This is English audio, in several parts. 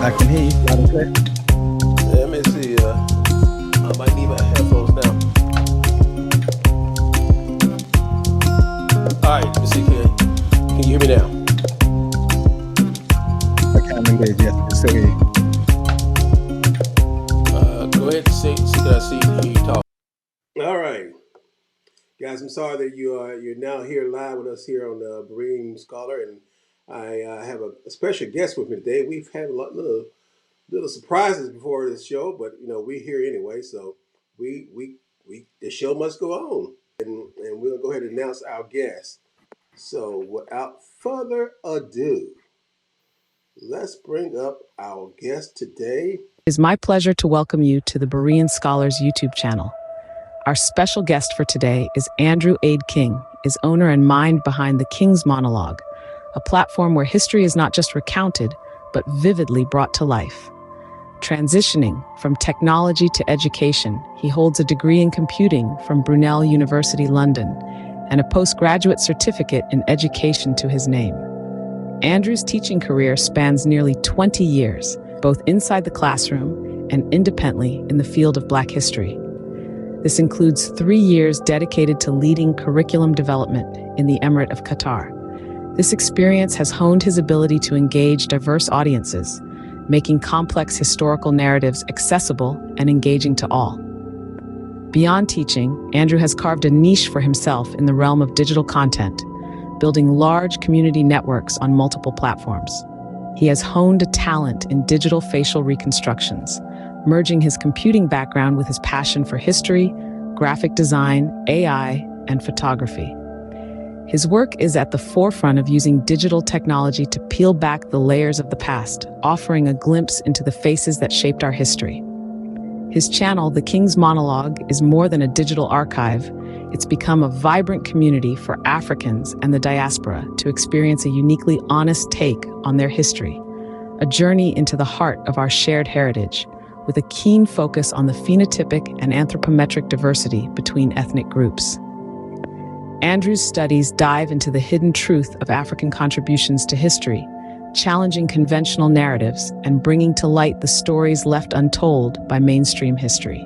I can hear you loud and clear. Let me see. I might need my headphones now. All right, let me see here. Can you hear me now? I can indeed, yes. I can still hear you. Go ahead and see you talk. All right, guys. I'm sorry that you're now here live with us here on the Berean Scholar, and I have a special guest with me today. We've had a lot little surprises before this show, but we're here anyway. So we the show must go on, and we'll go ahead and announce our guest. So without further ado, let's bring up our guest today. It is my pleasure to welcome you to the Berean Scholars YouTube channel. Our special guest for today is Andrew Aid King, is owner and mind behind the King's Monologue, a platform where history is not just recounted, but vividly brought to life. Transitioning from technology to education, he holds a degree in computing from Brunel University, London, and a postgraduate certificate in education to his name. Andrew's teaching career spans nearly 20 years, both inside the classroom and independently in the field of Black history. This includes 3 years dedicated to leading curriculum development in the Emirate of Qatar. This experience has honed his ability to engage diverse audiences, making complex historical narratives accessible and engaging to all. Beyond teaching, Andrew has carved a niche for himself in the realm of digital content, building large community networks on multiple platforms. He has honed a talent in digital facial reconstructions, merging his computing background with his passion for history, graphic design, AI, and photography. His work is at the forefront of using digital technology to peel back the layers of the past, offering a glimpse into the faces that shaped our history. His channel, The King's Monologue, is more than a digital archive. It's become a vibrant community for Africans and the diaspora to experience a uniquely honest take on their history, a journey into the heart of our shared heritage, with a keen focus on the phenotypic and anthropometric diversity between ethnic groups. Andrew's studies dive into the hidden truth of African contributions to history, challenging conventional narratives and bringing to light the stories left untold by mainstream history.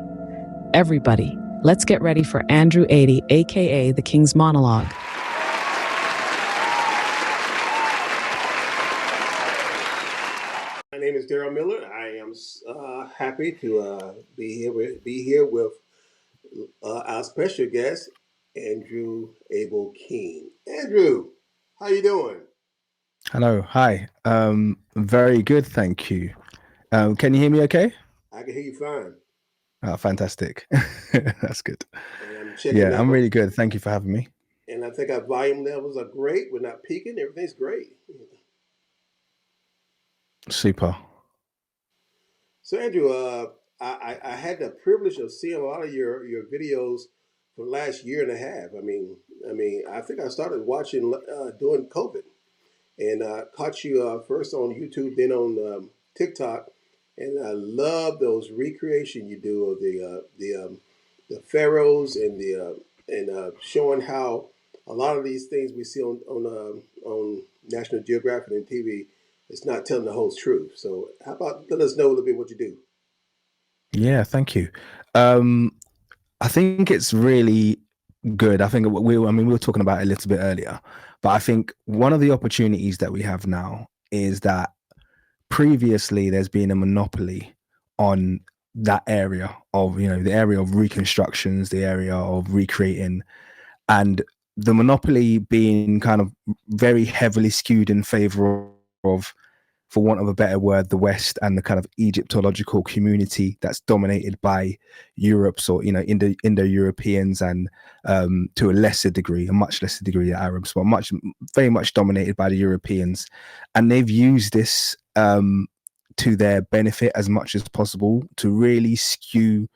Everybody, let's get ready for Andrew 80, aka The King's Monologue. My name is Daryl Miller. I am happy to be here with our special guest, Andrew Abel King. Andrew, how you doing? Hello, hi. Very good, thank you. Can you hear me okay? I can hear you fine. Oh, fantastic. That's good. And I'm checking Yeah, I'm out, really good. Thank you for having me. and I think our volume levels are great. We're not peaking. Everything's great. Super. So, Andrew, I had the privilege of seeing a lot of your videos for the last year and a half. I think I started watching during COVID, and caught you first on YouTube, then on TikTok, and I love those recreation you do of the pharaohs and showing how a lot of these things we see on National Geographic and TV, it's not telling the whole truth. So how about let us know a little bit what you do? Yeah, thank you. I think it's really good. I think we were talking about it a little bit earlier, but I think one of the opportunities that we have now is that previously there's been a monopoly on that area of, the area of reconstructions, the area of recreating, and the monopoly being kind of very heavily skewed in favor of, for want of a better word, the West and the kind of Egyptological community that's dominated by Europe's or Indo-Europeans and to a lesser degree, a much lesser degree, the Arabs, but very much dominated by the Europeans, and they've used this to their benefit as much as possible to really skew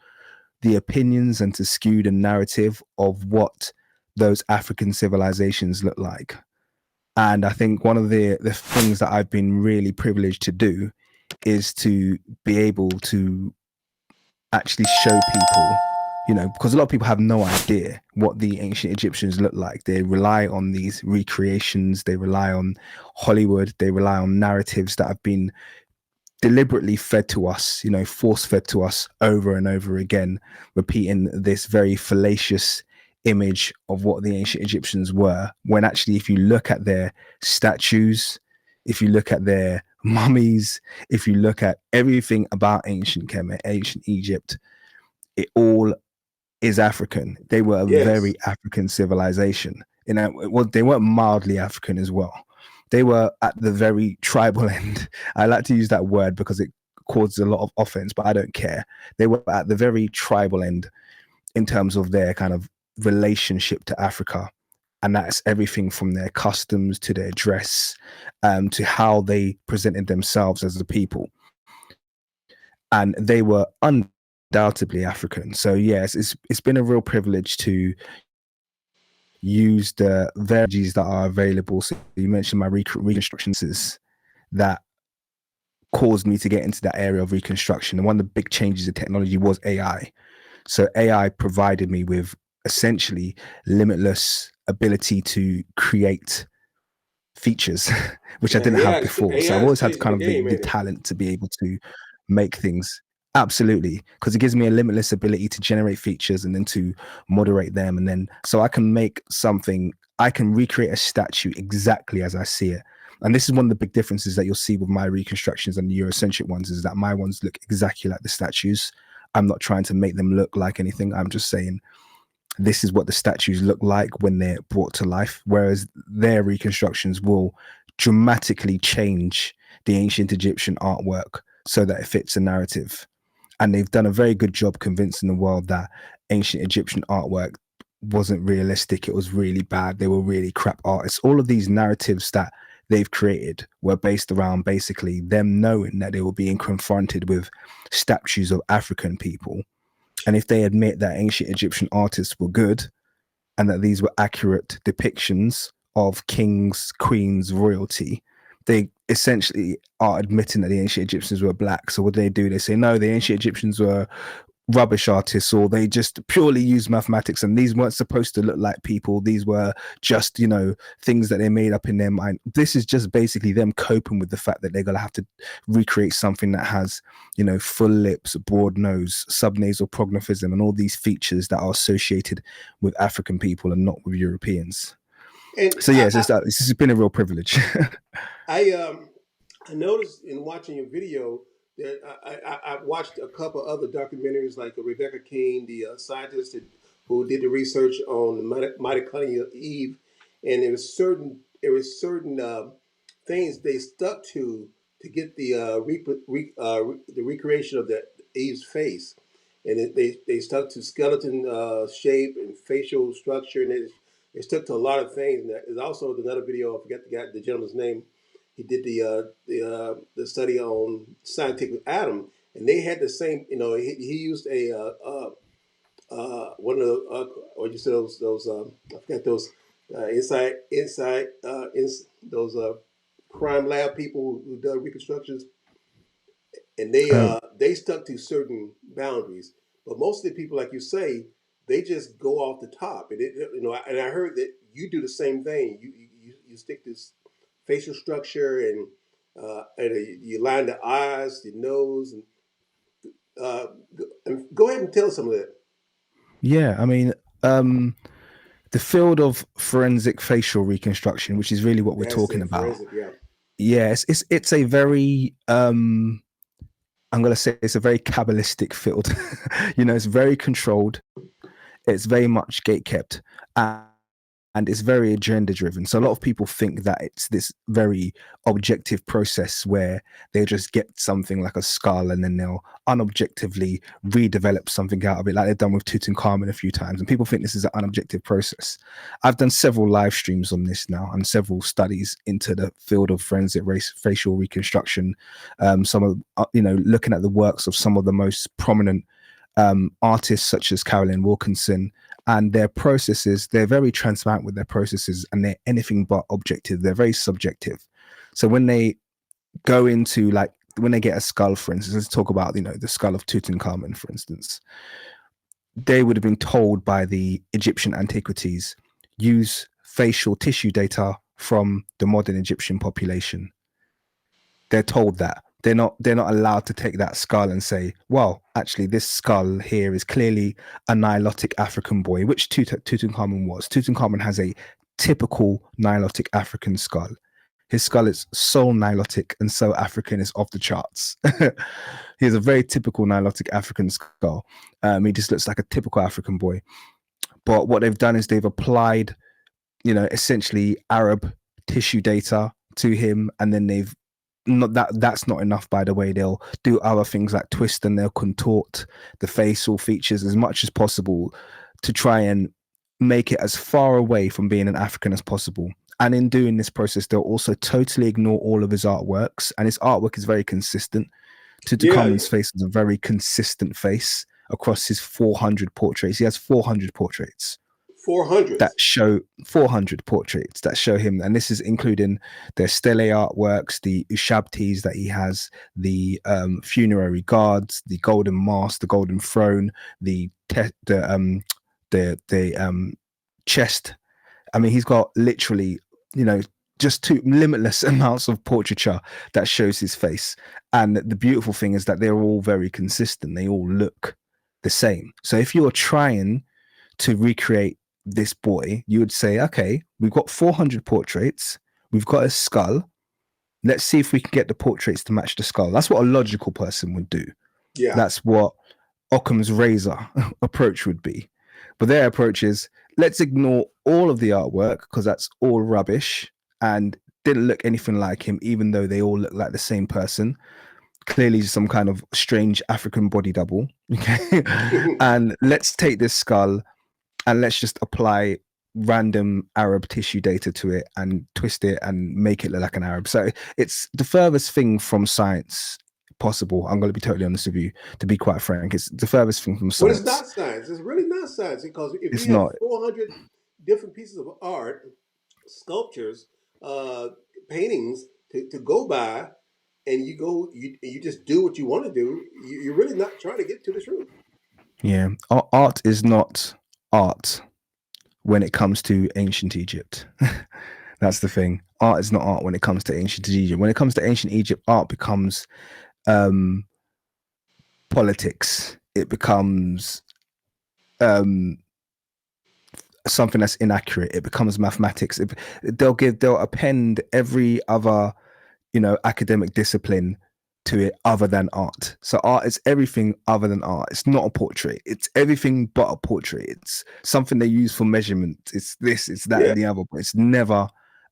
the opinions and to skew the narrative of what those African civilizations look like. And I think one of the things that I've been really privileged to do is to be able to actually show people, because a lot of people have no idea what the ancient Egyptians look like. They rely on these recreations, they rely on Hollywood, they rely on narratives that have been deliberately fed to us, force fed to us over and over again, repeating this very fallacious image of what the ancient Egyptians were, when actually, if you look at their statues, if you look at their mummies, if you look at everything about ancient Kemet, ancient Egypt, it all is African. They were a Yes. very African civilization. Well, they weren't mildly African as well. They were at the very tribal end. I like to use that word because it causes a lot of offense, but I don't care. They were at the very tribal end in terms of their kind of relationship to Africa. And that's everything from their customs to their dress, to how they presented themselves as a people. And they were undoubtedly African. So yes, it's been a real privilege to use the veggies that are available. So you mentioned my reconstructions that caused me to get into that area of reconstruction. And one of the big changes in technology was AI. So AI provided me with essentially limitless ability to create features, which I Man, didn't have AI, before. So AI I've is always had changing kind the of game, the ain't it? talent to be able to make things. Absolutely, because it gives me a limitless ability to generate features and then to moderate them, and then so I can make something. I can recreate a statue exactly as I see it. And this is one of the big differences that you'll see with my reconstructions and the Eurocentric ones, is that my ones look exactly like the statues. I'm not trying to make them look like anything. I'm just saying this is what the statues look like when they're brought to life, whereas their reconstructions will dramatically change the ancient Egyptian artwork so that it fits a narrative. And they've done a very good job convincing the world that ancient Egyptian artwork wasn't realistic. It was really bad. They were really crap artists. All of these narratives that they've created were based around basically them knowing that they were being confronted with statues of African people. And if they admit that ancient Egyptian artists were good and that these were accurate depictions of kings, queens, royalty, they essentially are admitting that the ancient Egyptians were black. So what do? They say, no, the ancient Egyptians were rubbish artists, or they just purely used mathematics and these weren't supposed to look like people. These were just, things that they made up in their mind. This is just basically them coping with the fact that they're going to have to recreate something that has, full lips, broad nose, subnasal prognathism, and all these features that are associated with African people and not with Europeans. And So yes, this has been a real privilege. I I noticed in watching your video that I watched a couple other documentaries like Rebecca King, the scientist who did the research on the mitochondria of Eve, and there was certain things they stuck to get the the recreation of the Eve's face, and they stuck to skeleton shape and facial structure, and they stuck to a lot of things. And there's also another video. I forget the gentleman's name. He did the study on scientific atom, and they had the same. He used a one of the what you said those I forgot those those crime lab people who done reconstructions, and Oh, they stuck to certain boundaries. But most of the people, like you say, they just go off the top, and and I heard that you do the same thing. You stick this facial structure and you line the eyes, the nose, uh, and go ahead and tell us some of that. yeah. I mean, um, the field of forensic facial reconstruction, which is really what we're That's talking it, about. forensic, yeah. Yes, it's a very I'm gonna say it's a very Kabbalistic field. It's very controlled, it's very much gate kept, and it's very agenda driven. So a lot of people think that it's this very objective process where they'll just get something like a skull and then they'll unobjectively redevelop something out of it, like they've done with Tutankhamun a few times. And people think this is an unobjective process. I've done several live streams on this now and several studies into the field of forensic race facial reconstruction. Some of looking at the works of some of the most prominent artists such as Carolyn Wilkinson, and their processes, they're very transparent with their processes and they're anything but objective. They're very subjective. So when they go into, like, when they get a skull, for instance, let's talk about, the skull of Tutankhamun, for instance, they would have been told by the Egyptian antiquities, use facial tissue data from the modern Egyptian population. They're told that. they're not allowed to take that skull and say, well, actually this skull here is clearly a Nilotic African boy, which Tutankhamun was. Tutankhamun has a typical Nilotic African skull. His skull is so Nilotic and so African, it's off the charts. He has a very typical Nilotic African skull. He just looks like a typical African boy. But what they've done is they've applied, essentially Arab tissue data to him, and then they've not that's not enough, by the way. They'll do other things like twist, and they'll contort the facial features as much as possible to try and make it as far away from being an African as possible. And in doing this process, they'll also totally ignore all of his artworks, and his artwork is very consistent. Tutankhamun's face is a very consistent face across his 400 portraits. He has 400 portraits. 400 that show 400 portraits that show him, and this is including the stele artworks, the ushabtis that he has, the funerary guards, the golden mask, the golden throne, the chest. I mean, he's got literally, just two limitless amounts of portraiture that shows his face. And the beautiful thing is that they're all very consistent. They all look the same. So if you're trying to recreate this boy, you would say, okay, we've got 400 portraits, we've got a skull, let's see if we can get the portraits to match the skull. That's what a logical person would do. Yeah, that's what Occam's razor approach would be. But their approach is, let's ignore all of the artwork because that's all rubbish and didn't look anything like him, even though they all look like the same person. Clearly some kind of strange African body double. Okay. And let's take this skull and let's just apply random Arab tissue data to it and twist it and make it look like an Arab. So it's the furthest thing from science possible. I'm going to be totally honest with you, to be quite frank. It's the furthest thing from science. But it's not science. It's really not science, because if It's you have not. 400 different pieces of art, sculptures, paintings to go by, and you just do what you want to do, you're really not trying to get to the truth. Yeah, art is not art when it comes to ancient Egypt. That's the thing. Art is not art when it comes to ancient Egypt. When it comes to ancient Egypt, art becomes politics. It becomes something that's inaccurate. It becomes mathematics. They'll append every other, academic discipline to it other than art. So art is everything other than art. It's not a portrait. It's everything but a portrait. It's something they use for measurement. It's this, it's that, and the other. But it's never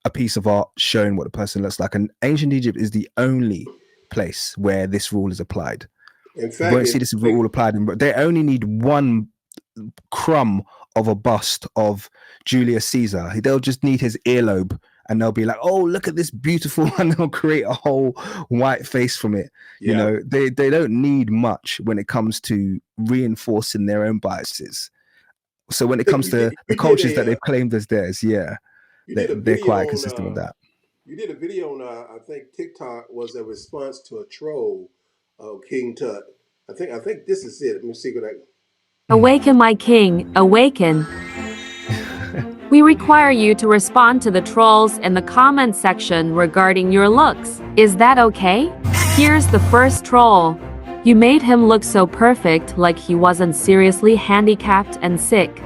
a piece of art showing what the person looks like. And ancient Egypt is the only place where this rule is applied. In fact, you won't see this rule applied, but they only need one crumb of a bust of Julius Caesar. They'll just need his earlobe, and they'll be like, oh, look at this beautiful, and they'll create a whole white face from it. They don't need much when it comes to reinforcing their own biases. So when it comes to the cultures that they've claimed as theirs, they're quite consistent with that. You did a video on, I think TikTok was a response to a troll, King Tut. I think this is it. Let me see what I... Awaken, my king, awaken. We require you to respond to the trolls in the comment section regarding your looks. Is that okay? Here's the first troll. You made him look so perfect, like he wasn't seriously handicapped and sick.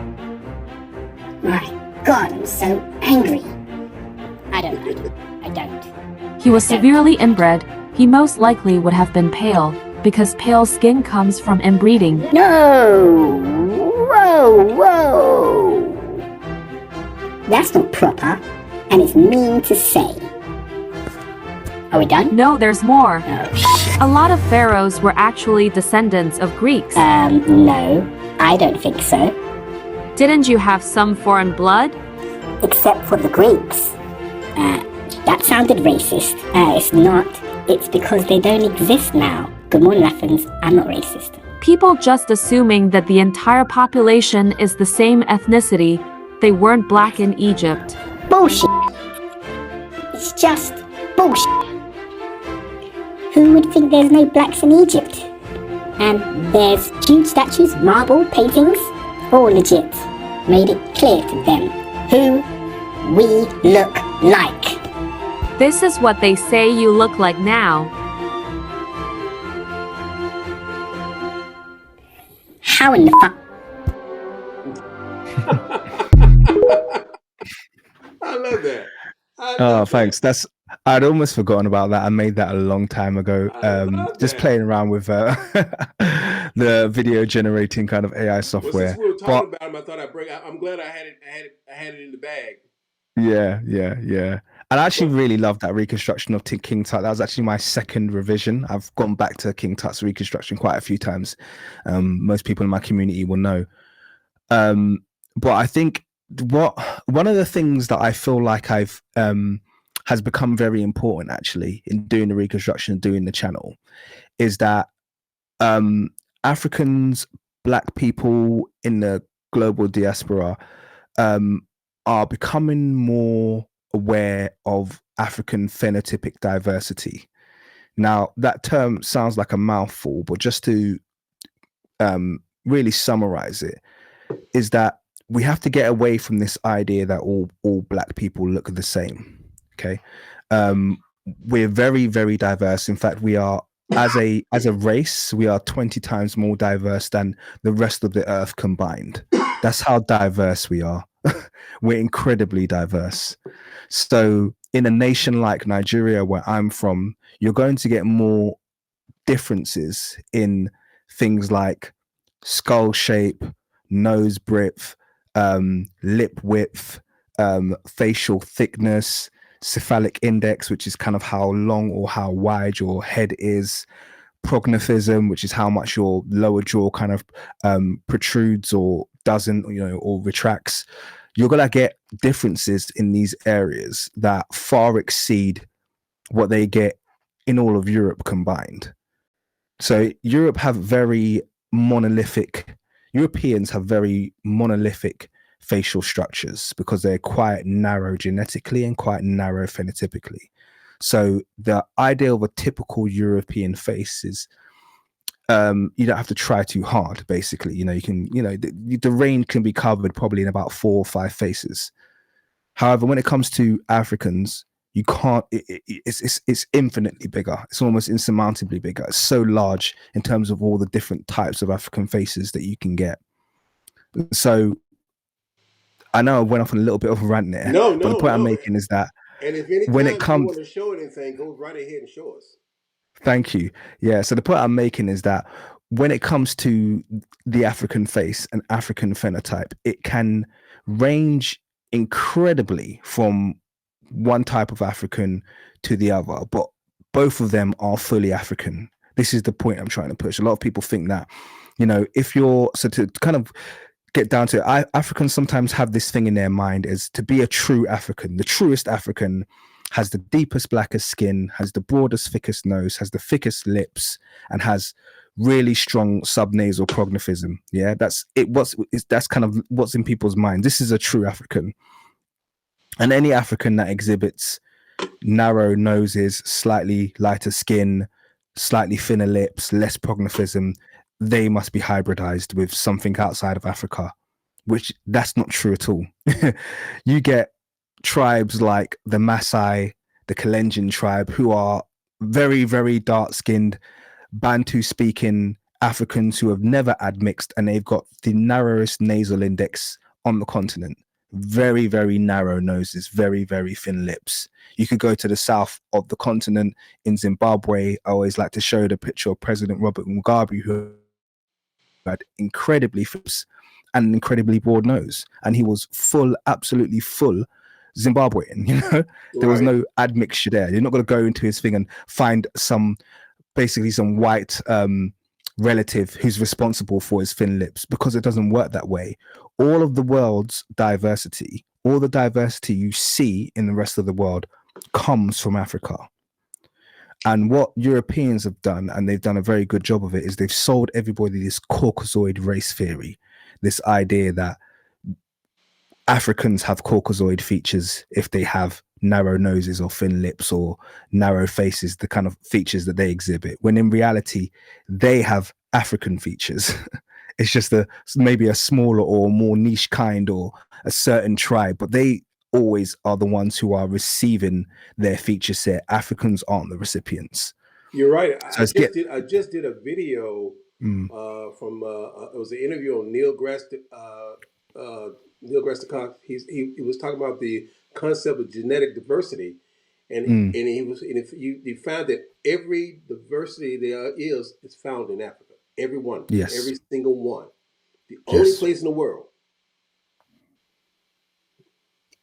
My God, I'm so angry. I don't know. I don't. He was severely inbred. He most likely would have been pale, because pale skin comes from inbreeding. No! Whoa! That's not proper, and it's mean to say. Are we done? No, there's more. Oh, shit. A lot of pharaohs were actually descendants of Greeks. No, I don't think so. Didn't you have some foreign blood? Except for the Greeks. That sounded racist. It's not. It's because they don't exist now. Good morning, Athens. I'm not racist. People just assuming that the entire population is the same ethnicity. They weren't black in Egypt. Bullshit. It's just bullshit. Who would think there's no blacks in Egypt? And there's huge statues, marble, paintings, all legit. Made it clear to them who we look like. This is what they say you look like now. How in the fuck? I love that. I Oh, love that. thanks. I'd almost forgotten about that. I made that a long time ago. I love Just that. playing around with the video generating kind of AI Well, since software. we were But talking about him, I thought I'd bring. I'm glad I had it. I had it in the bag. yeah. And I actually Well, really love that reconstruction of King Tut. That was actually my second revision. I've gone back to King Tut's reconstruction quite a few times. Most people in my community will know. But I think one of the things that I feel like I've has become very important actually in doing the reconstruction and doing the channel is that Africans, Black people in the global diaspora are becoming more aware of African phenotypic diversity. Now, that term sounds like a mouthful, but just to really summarize it, is that we have to get away from this idea that all Black people look the same. Okay, we're very, very diverse. In fact, we are as a race, we are 20 times more diverse than the rest of the earth combined. That's how diverse we are. We're incredibly diverse. So in a nation like Nigeria, where I'm from, you're going to get more differences in things like skull shape, nose breadth, lip width, facial thickness, cephalic index, which is kind of how long or how wide your head is, prognathism, which is how much your lower jaw kind of protrudes or doesn't, or retracts. You're gonna get differences in these areas that far exceed what they get in all of Europe combined. So Europeans have very monolithic facial structures because they're quite narrow genetically and quite narrow phenotypically. So the idea of a typical European face is you don't have to try too hard, basically. You can, the range can be covered probably in about 4 or 5 faces. However, when it comes to Africans, you can't, it's infinitely bigger. It's almost insurmountably bigger. It's so large in terms of all the different types of African faces that you can get. So I know I went off on a little bit of a rant there, no, but the no, point I'm no. making is that And if any when it time you comes, want to show anything, go right ahead and show us. thank you. Yeah. So the point I'm making is that when it comes to the African face and African phenotype, it can range incredibly from one type of African to the other, but both of them are fully African. This is the point I'm trying to push. A lot of people think that, if you're, so to kind of get down to it, Africans sometimes have this thing in their mind as to be a true African. The truest African has the deepest, blackest skin, has the broadest, thickest nose, has the thickest lips, and has really strong subnasal prognathism. Yeah, that's it. That's kind of what's in people's mind. This is a true African. And any African that exhibits narrow noses, slightly lighter skin, slightly thinner lips, less prognathism, they must be hybridized with something outside of Africa, which that's not true at all. You get tribes like the Maasai, the Kalenjin tribe, who are very, very dark-skinned, Bantu-speaking Africans who have never admixed, and they've got the narrowest nasal index on the continent. Very, very narrow noses, very, very thin lips. You could go to the south of the continent in Zimbabwe. I always like to show the picture of President Robert Mugabe, who had incredibly lips and an incredibly broad nose, and he was full, absolutely full Zimbabwean. There was Right. no admixture there. You're not going to go into his thing and find basically some white relative who's responsible for his thin lips, because it doesn't work that way. All of the world's diversity, all the diversity you see in the rest of the world comes from Africa. And what Europeans have done, and they've done a very good job of it, is they've sold everybody this Caucasoid race theory, this idea that Africans have Caucasoid features if they have narrow noses or thin lips or narrow faces, the kind of features that they exhibit, when in reality, they have African features. It's just maybe a smaller or more niche kind or a certain tribe, but they always are the ones who are receiving their feature set. Africans aren't the recipients. You're right. So I just did a video Mm. From it was an interview on Neil deGrasse Tyson. He was talking about the concept of genetic diversity, Mm. and he found that every diversity there is found in Africa. Every one, Yes. every single one. The only Yes. place in the world.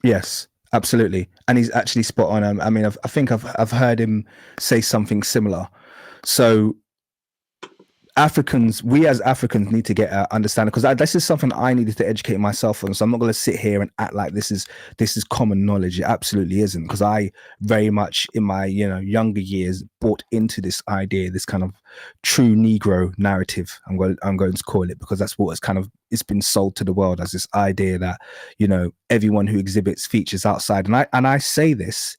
Yes. Absolutely. And he's actually spot on. I mean, I think I've heard him say something similar. So Africans, we as Africans need to get understanding, because this is something I needed to educate myself on. So I'm not going to sit here and act like this is common knowledge. It absolutely isn't, because I very much in my younger years bought into this idea, this kind of true Negro narrative. I'm going to call it, because that's what it's been sold to the world as, this idea that everyone who exhibits features outside. And I say this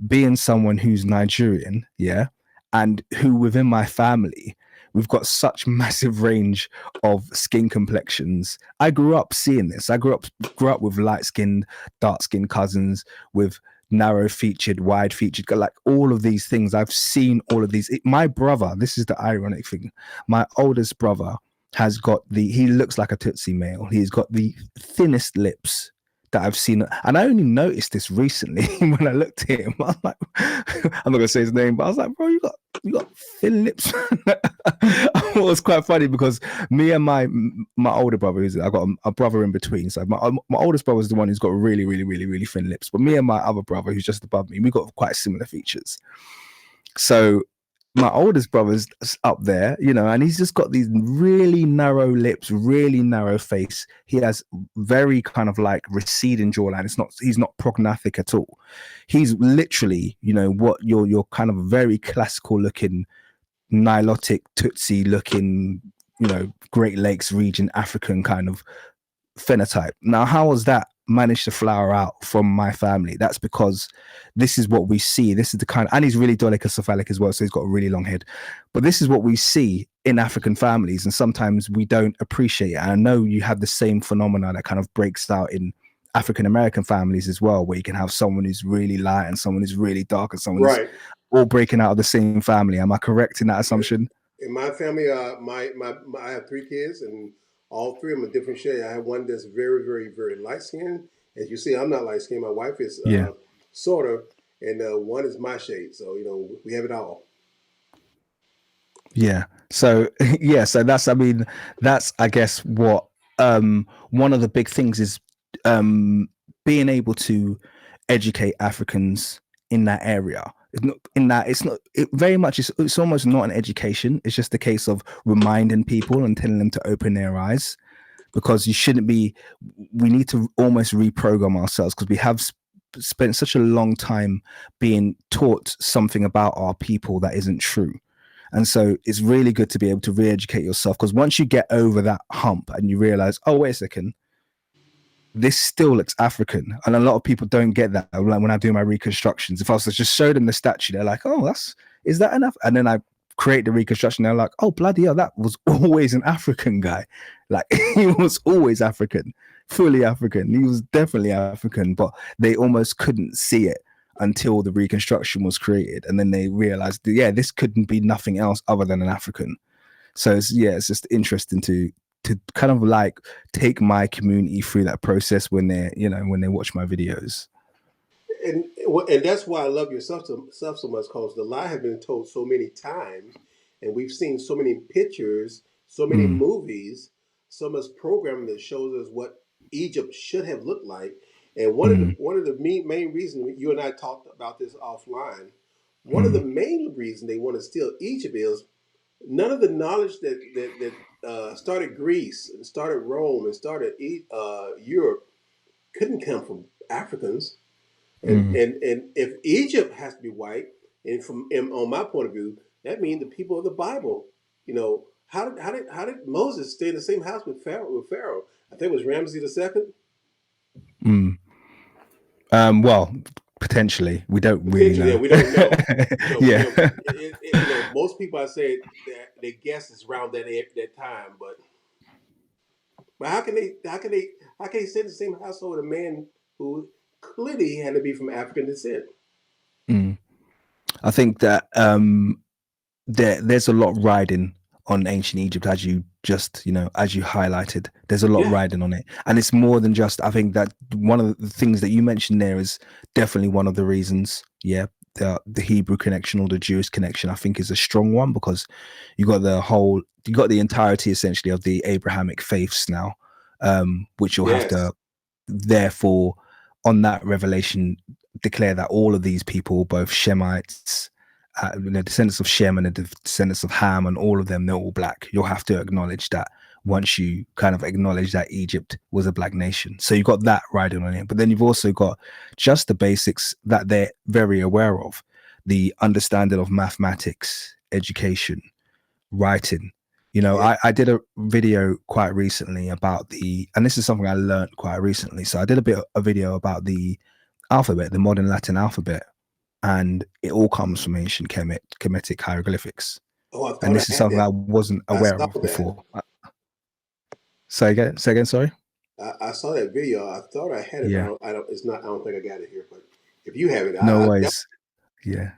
being someone who's Nigerian, yeah, and who within my family, we've got such massive range of skin complexions. I grew up seeing this. I grew up with light-skinned, dark-skinned cousins, with narrow-featured, wide-featured, like all of these things. I've seen all of these. My brother, this is the ironic thing, my oldest brother he looks like a Tootsie male. He's got the thinnest lips that I've seen, and I only noticed this recently when I looked at him. I was like, I'm not gonna say his name, but I was like, bro, you got thin lips. It was quite funny, because me and my older brother, I got a brother in between. So my oldest brother is the one who's got really, really, really, really thin lips, but me and my other brother, who's just above me, we got quite similar features. So my oldest brother's up there, and he's just got these really narrow lips, really narrow face. He has very kind of like receding jawline. He's not prognathic at all. He's literally, what your kind of very classical looking, Nilotic Tootsie looking, Great Lakes region African kind of phenotype. Now, how has that managed to flower out from my family? That's because this is what we see. This is the kind and he's really dolichocephalic as well, so he's got a really long head. But this is what we see in African families, and sometimes we don't appreciate it. And I know you have the same phenomena that kind of breaks out in African American families as well, where you can have someone who's really light and someone who's really dark and someone who's Right. all breaking out of the same family. Am I correct in that assumption? In my family, I have three kids, and all three of them are different shade. I have one that's very, very, very light skinned. As you see, I'm not light skinned. My wife is Yeah. sort of, and one is my shade. So we have it all. Yeah. So yeah, so that's I guess what one of the big things is being able to educate Africans in that area. It very much is, it's almost not an education. It's just a case of reminding people and telling them to open their eyes, because we need to almost reprogram ourselves, because we have spent such a long time being taught something about our people that isn't true. And so it's really good to be able to re-educate yourself, because once you get over that hump and you realize, oh, wait a second, this still looks African. And a lot of people don't get that. Like when I do my reconstructions, if I was to just show them the statue, they're like, oh, is that enough? And then I create the reconstruction, they're like, oh, bloody hell, that was always an African guy. Like he was always African, fully African. He was definitely African, but they almost couldn't see it until the reconstruction was created. And then they realized, yeah, this couldn't be nothing else other than an African. So it's just interesting to kind of like take my community through that process when they watch my videos. And that's why I love yourself so much, because the lie has been told so many times, and we've seen so many pictures, so many movies, so much programming that shows us what Egypt should have looked like. And one of the main reasons, you and I talked about this offline, one of the main reasons they want to steal Egypt is none of the knowledge that started Greece and started Rome and started Europe couldn't come from Africans. And if Egypt has to be white, and on my point of view, that means the people of the Bible. How did Moses stay in the same house with Pharaoh? I think it was Ramses the second. Well, potentially, we don't really Potentially, yeah, know. we don't know. Yeah. Most people I say that they guess it's around that time, but how can they stay in the same household with a man who clearly had to be from African descent? I think that there's a lot riding on ancient Egypt, as you just, as you highlighted. There's a lot Yeah. riding on it, and it's more than just. I think that one of the things that you mentioned there is definitely one of the reasons. Yeah, the Hebrew connection or the Jewish connection, I think, is a strong one, because you got the entirety essentially of the Abrahamic faiths now, which you'll have Yes. to therefore on that revelation declare that all of these people, both Shemites, the descendants of Shem and the descendants of Ham, and all of them, they're all black. You'll have to acknowledge that once you kind of acknowledge that Egypt was a black nation. So you've got that riding on it. But then you've also got just the basics that they're very aware of, the understanding of mathematics, education, writing. Yeah. I did a video quite recently about and this is something I learned quite recently. So I did a video about the alphabet, the modern Latin alphabet, and it all comes from ancient Kemetic hieroglyphics. Oh, I And thought I this is had something that. I wasn't I aware saw of that. before. Say again, sorry. I saw that video. I thought I had it, but Yeah, I don't. It's not. I don't think I got it here. But if you have it, no I worries. Yeah.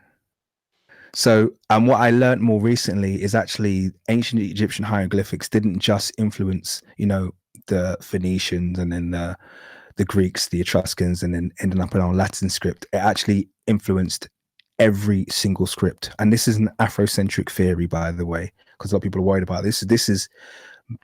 So, and what I learned more recently is actually ancient Egyptian hieroglyphics didn't just influence, the Phoenicians and then the Greeks, the Etruscans, and then ending up in our Latin script. It actually influenced every single script. And this is an Afrocentric theory, by the way, because a lot of people are worried about this. This is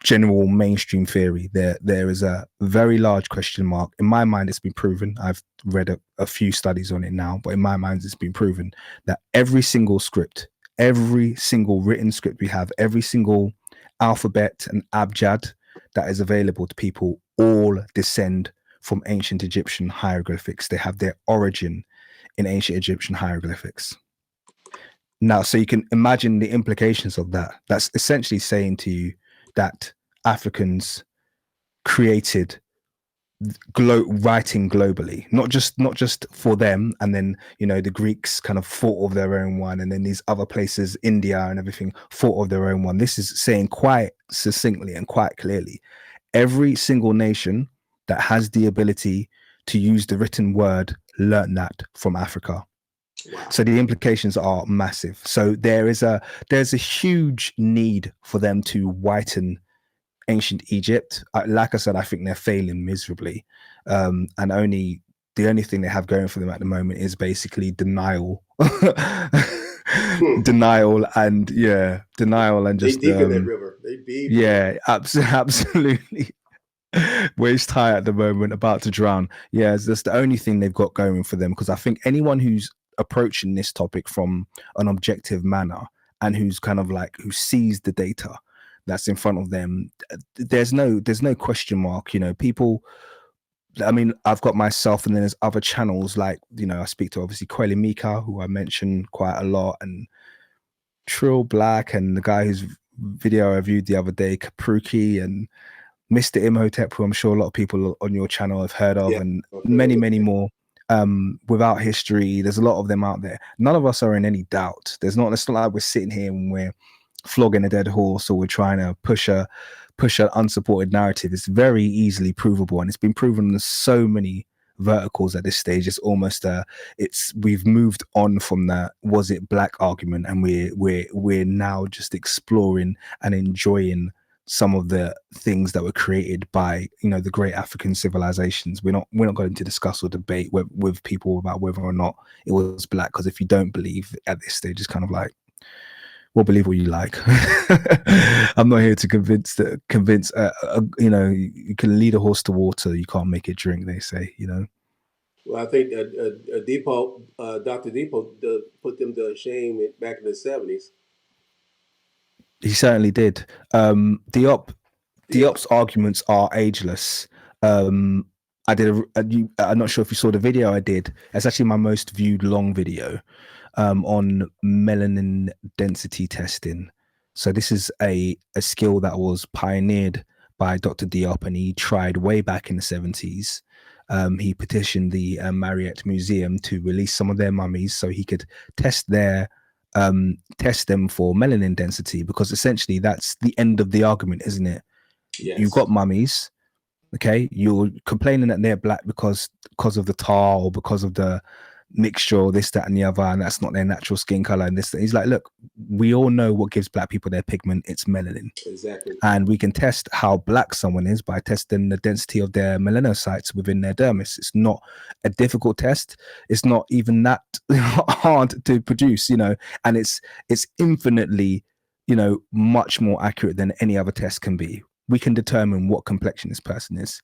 general mainstream theory. There is a very large question mark. In my mind, it's been proven. I've read a few studies on it now, but in my mind, it's been proven that every single script, every single written script we have, every single alphabet and abjad that is available to people, all descend from ancient Egyptian hieroglyphics. They have their origin in ancient Egyptian hieroglyphics. Now, so you can imagine the implications of that. That's essentially saying to you that Africans created writing globally, not just for them, and then the Greeks kind of thought of their own one, and then these other places, India and everything, thought of their own one. This is saying quite succinctly and quite clearly, every single nation that has the ability to use the written word learned that from Africa. Wow. So the implications are massive. So there's a huge need for them to whiten ancient Egypt. Like I said, I think they're failing miserably, and the only thing they have going for them at the moment is basically denial, Hmm. denial, and They just deep in that river. They deep. absolutely. Waist high at the moment, about to drown. Yeah, that's the only thing they've got going for them, because I think anyone who's approaching this topic from an objective manner and who's kind of like who sees the data that's in front of them, there's no question mark. People, I mean, I've got myself, and then there's other channels like, I speak to obviously Kweli Mika, who I mentioned quite a lot, and Trill Black, and the guy whose video I viewed the other day, Kapruki, and Mr. Imhotep, who I'm sure a lot of people on your channel have heard of, Yeah. and Okay. many more. Without history, there's a lot of them out there. None of us are in any doubt. It's not like we're sitting here and we're flogging a dead horse, or we're trying to push an unsupported narrative. It's very easily provable, and it's been proven in so many verticals at this stage. It's almost we've moved on from that was it black argument, and we're now just exploring and enjoying some of the things that were created by the great African civilizations. We're not going to discuss or debate with people about whether or not it was black, because if you don't believe at this stage, it's kind of like, well, believe what you like. I'm not here to convince you can lead a horse to water, you can't make it drink, they say. Well, I think Dr. Depot put them to shame back in the 70s. He certainly did. Yeah. Diop's arguments are ageless. I'm not sure if you saw the video I did. It's actually my most viewed long video on melanin density testing. So this is a skill that was pioneered by Dr. Diop, and he tried way back in the 70s. He petitioned the Marriott Museum to release some of their mummies so he could test them for melanin density, because essentially that's the end of the argument, isn't it? Yes. You've got mummies, okay, you're complaining that they're black because of the tar, or because of the mixture or this, that, and the other, and that's not their natural skin color. And this, he's like, look, we all know what gives black people their pigment. It's melanin. Exactly. And we can test how black someone is by testing the density of their melanocytes within their dermis. It's not a difficult test. It's not even that hard to produce, you know, and it's infinitely, you know, much more accurate than any other test can be. We can determine what complexion this person is.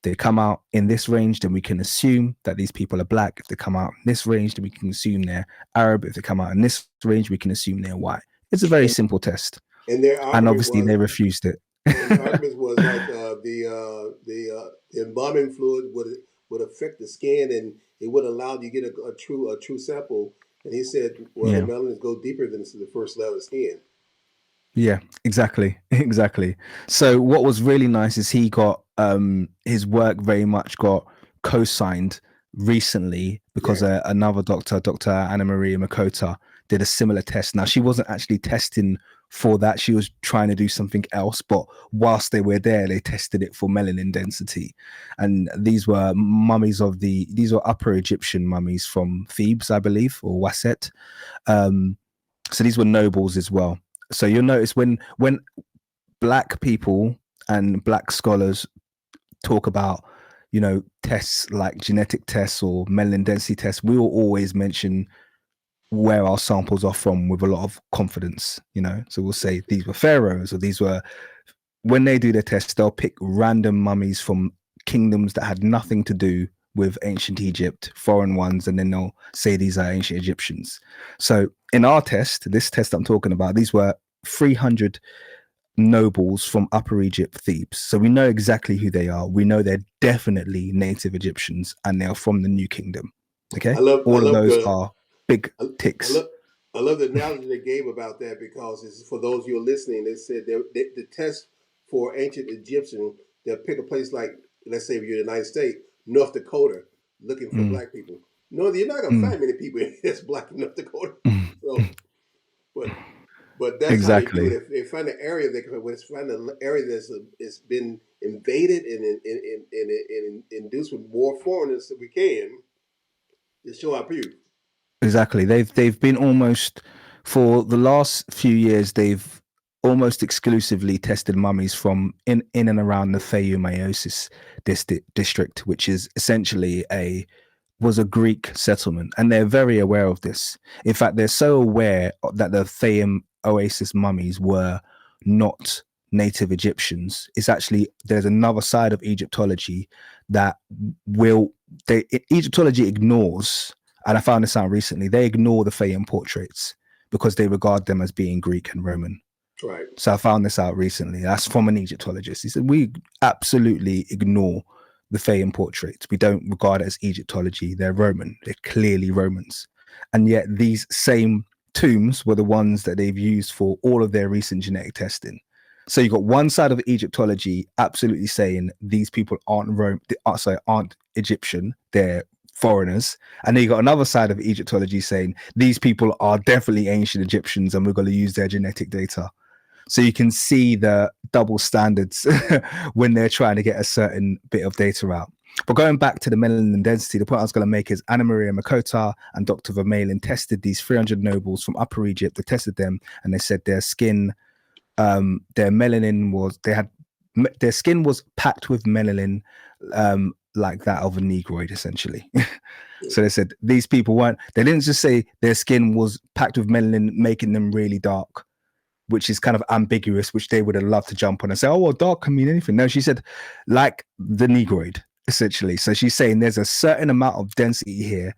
They come out in this range, then we can assume that these people are black. If they come out in this range, then we can assume they're Arab. If they come out in this range, we can assume they're white. It's a very simple test. And their And obviously they refused it. And the argument was like the embalming fluid would affect the skin, and it would allow you to get a true sample. And he said, well, the melanins go deeper than the first layer of skin. Yeah, exactly. So what was really nice is he got his work very much got co-signed recently because another doctor, Dr. Anna Maria Makota, did a similar test. Now, she wasn't actually testing for that. She was trying to do something else, but whilst they were there, they tested it for melanin density. And these were mummies these were Upper Egyptian mummies from Thebes, I believe, or Waset. So these were nobles as well. So you'll notice when black people and black scholars talk about, you know, tests like genetic tests or melanin density tests, we will always mention where our samples are from with a lot of confidence, you know. So we'll say these were pharaohs, or these were, when they do their tests, they'll pick random mummies from kingdoms that had nothing to do with ancient Egypt, foreign ones, and then they'll say these are ancient Egyptians. So in our test, this test I'm talking about, these were 300 nobles from Upper Egypt, Thebes. So we know exactly who they are. We know they're definitely native Egyptians, and they are from the New Kingdom. Okay, all of those are big ticks. I love the analogy they gave about that, because it's, for those you are listening, they said the test for ancient Egyptian, they'll pick a place like, let's say if you're in the United States, North Dakota, looking for black people. No, you're not going to find many people that's black in North Dakota. So, but that's exactly how they do it. If they find an area, when it's find an area that's it's been invaded and induced with more foreigners that we can, to show our proof. Exactly. They've been almost, for the last few years, they've almost exclusively tested mummies from in and around the Fayum district, which is essentially was a Greek settlement, and they're very aware of this. In fact, they're so aware that the Fayum Oasis mummies were not native Egyptians. It's actually, there's another side of Egyptology that Egyptology ignores, and I found this out recently, they ignore the Fayum portraits because they regard them as being Greek and Roman. Right. So I found this out recently. That's from an Egyptologist. He said, we absolutely ignore the Fayum portraits. We don't regard it as Egyptology. They're Roman. They're clearly Romans. And yet these same tombs were the ones that they've used for all of their recent genetic testing. So you've got one side of Egyptology absolutely saying these people aren't Egyptian, they're foreigners. And then you got another side of Egyptology saying these people are definitely ancient Egyptians and we're going to use their genetic data. So you can see the double standards when they're trying to get a certain bit of data out. But going back to the melanin density, the point I was going to make is Anna Maria Makota and Dr. Vermeulen tested these 300 nobles from Upper Egypt. They tested them and they said their skin, their melanin was, their skin was packed with melanin, like that of a Negroid, essentially. So they said these people they didn't just say their skin was packed with melanin, making them really dark, which is kind of ambiguous, which they would have loved to jump on and say, oh, well, dark can mean anything. No, she said like the Negroid, essentially. So she's saying there's a certain amount of density here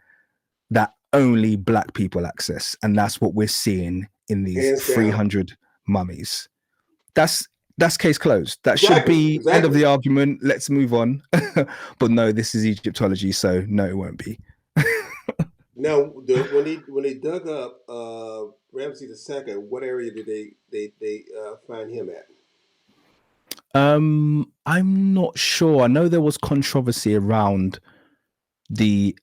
that only black people access. And that's what we're seeing in these 300 mummies. That's case closed. That should be end of the argument. Let's move on. But no, this is Egyptology, so no, it won't be. Now, when they dug up Ramses II, what area did they find him at? I'm not sure. I know there was controversy around the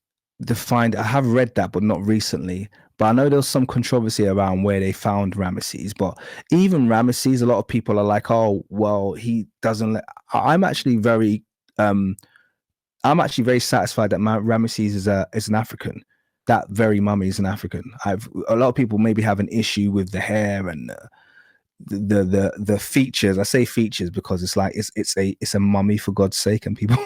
find. I have read that, but not recently. But I know there was some controversy around where they found Ramesses. But even Ramesses, a lot of people are like, oh, well, he doesn't. I'm actually very satisfied that Ramesses is an African, that very mummy is an African. A lot of people maybe have an issue with the hair and the features. I say features because it's like it's a mummy, for God's sake, and people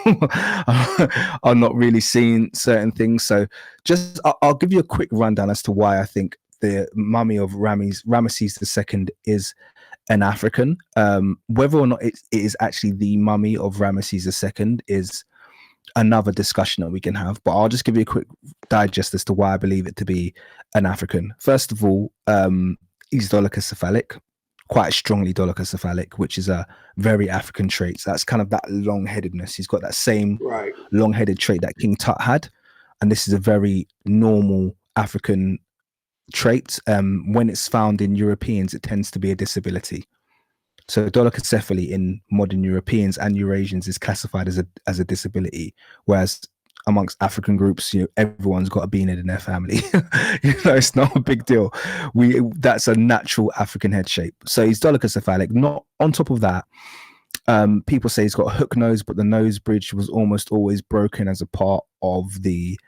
are not really seeing certain things. So just I'll give you a quick rundown as to why I think the mummy of Ramesses II is an African. Whether or not it is actually the mummy of Ramesses II is another discussion that we can have, but I'll just give you a quick digest as to why I believe it to be an African. First of all, he's dolichocephalic, quite strongly dolichocephalic, which is a very African trait. So that's kind of that long-headedness. He's got that same Right. long-headed trait that King Tut had, and this is a very normal African trait. When it's found in Europeans, it tends to be a disability. So dolichocephaly in modern Europeans and Eurasians is classified as a disability, whereas amongst African groups, everyone's got a beanhead in their family. It's not a big deal. That's a natural African head shape. So he's dolichocephalic. Not on top of that, people say he's got a hook nose, but the nose bridge was almost always broken as a part of the,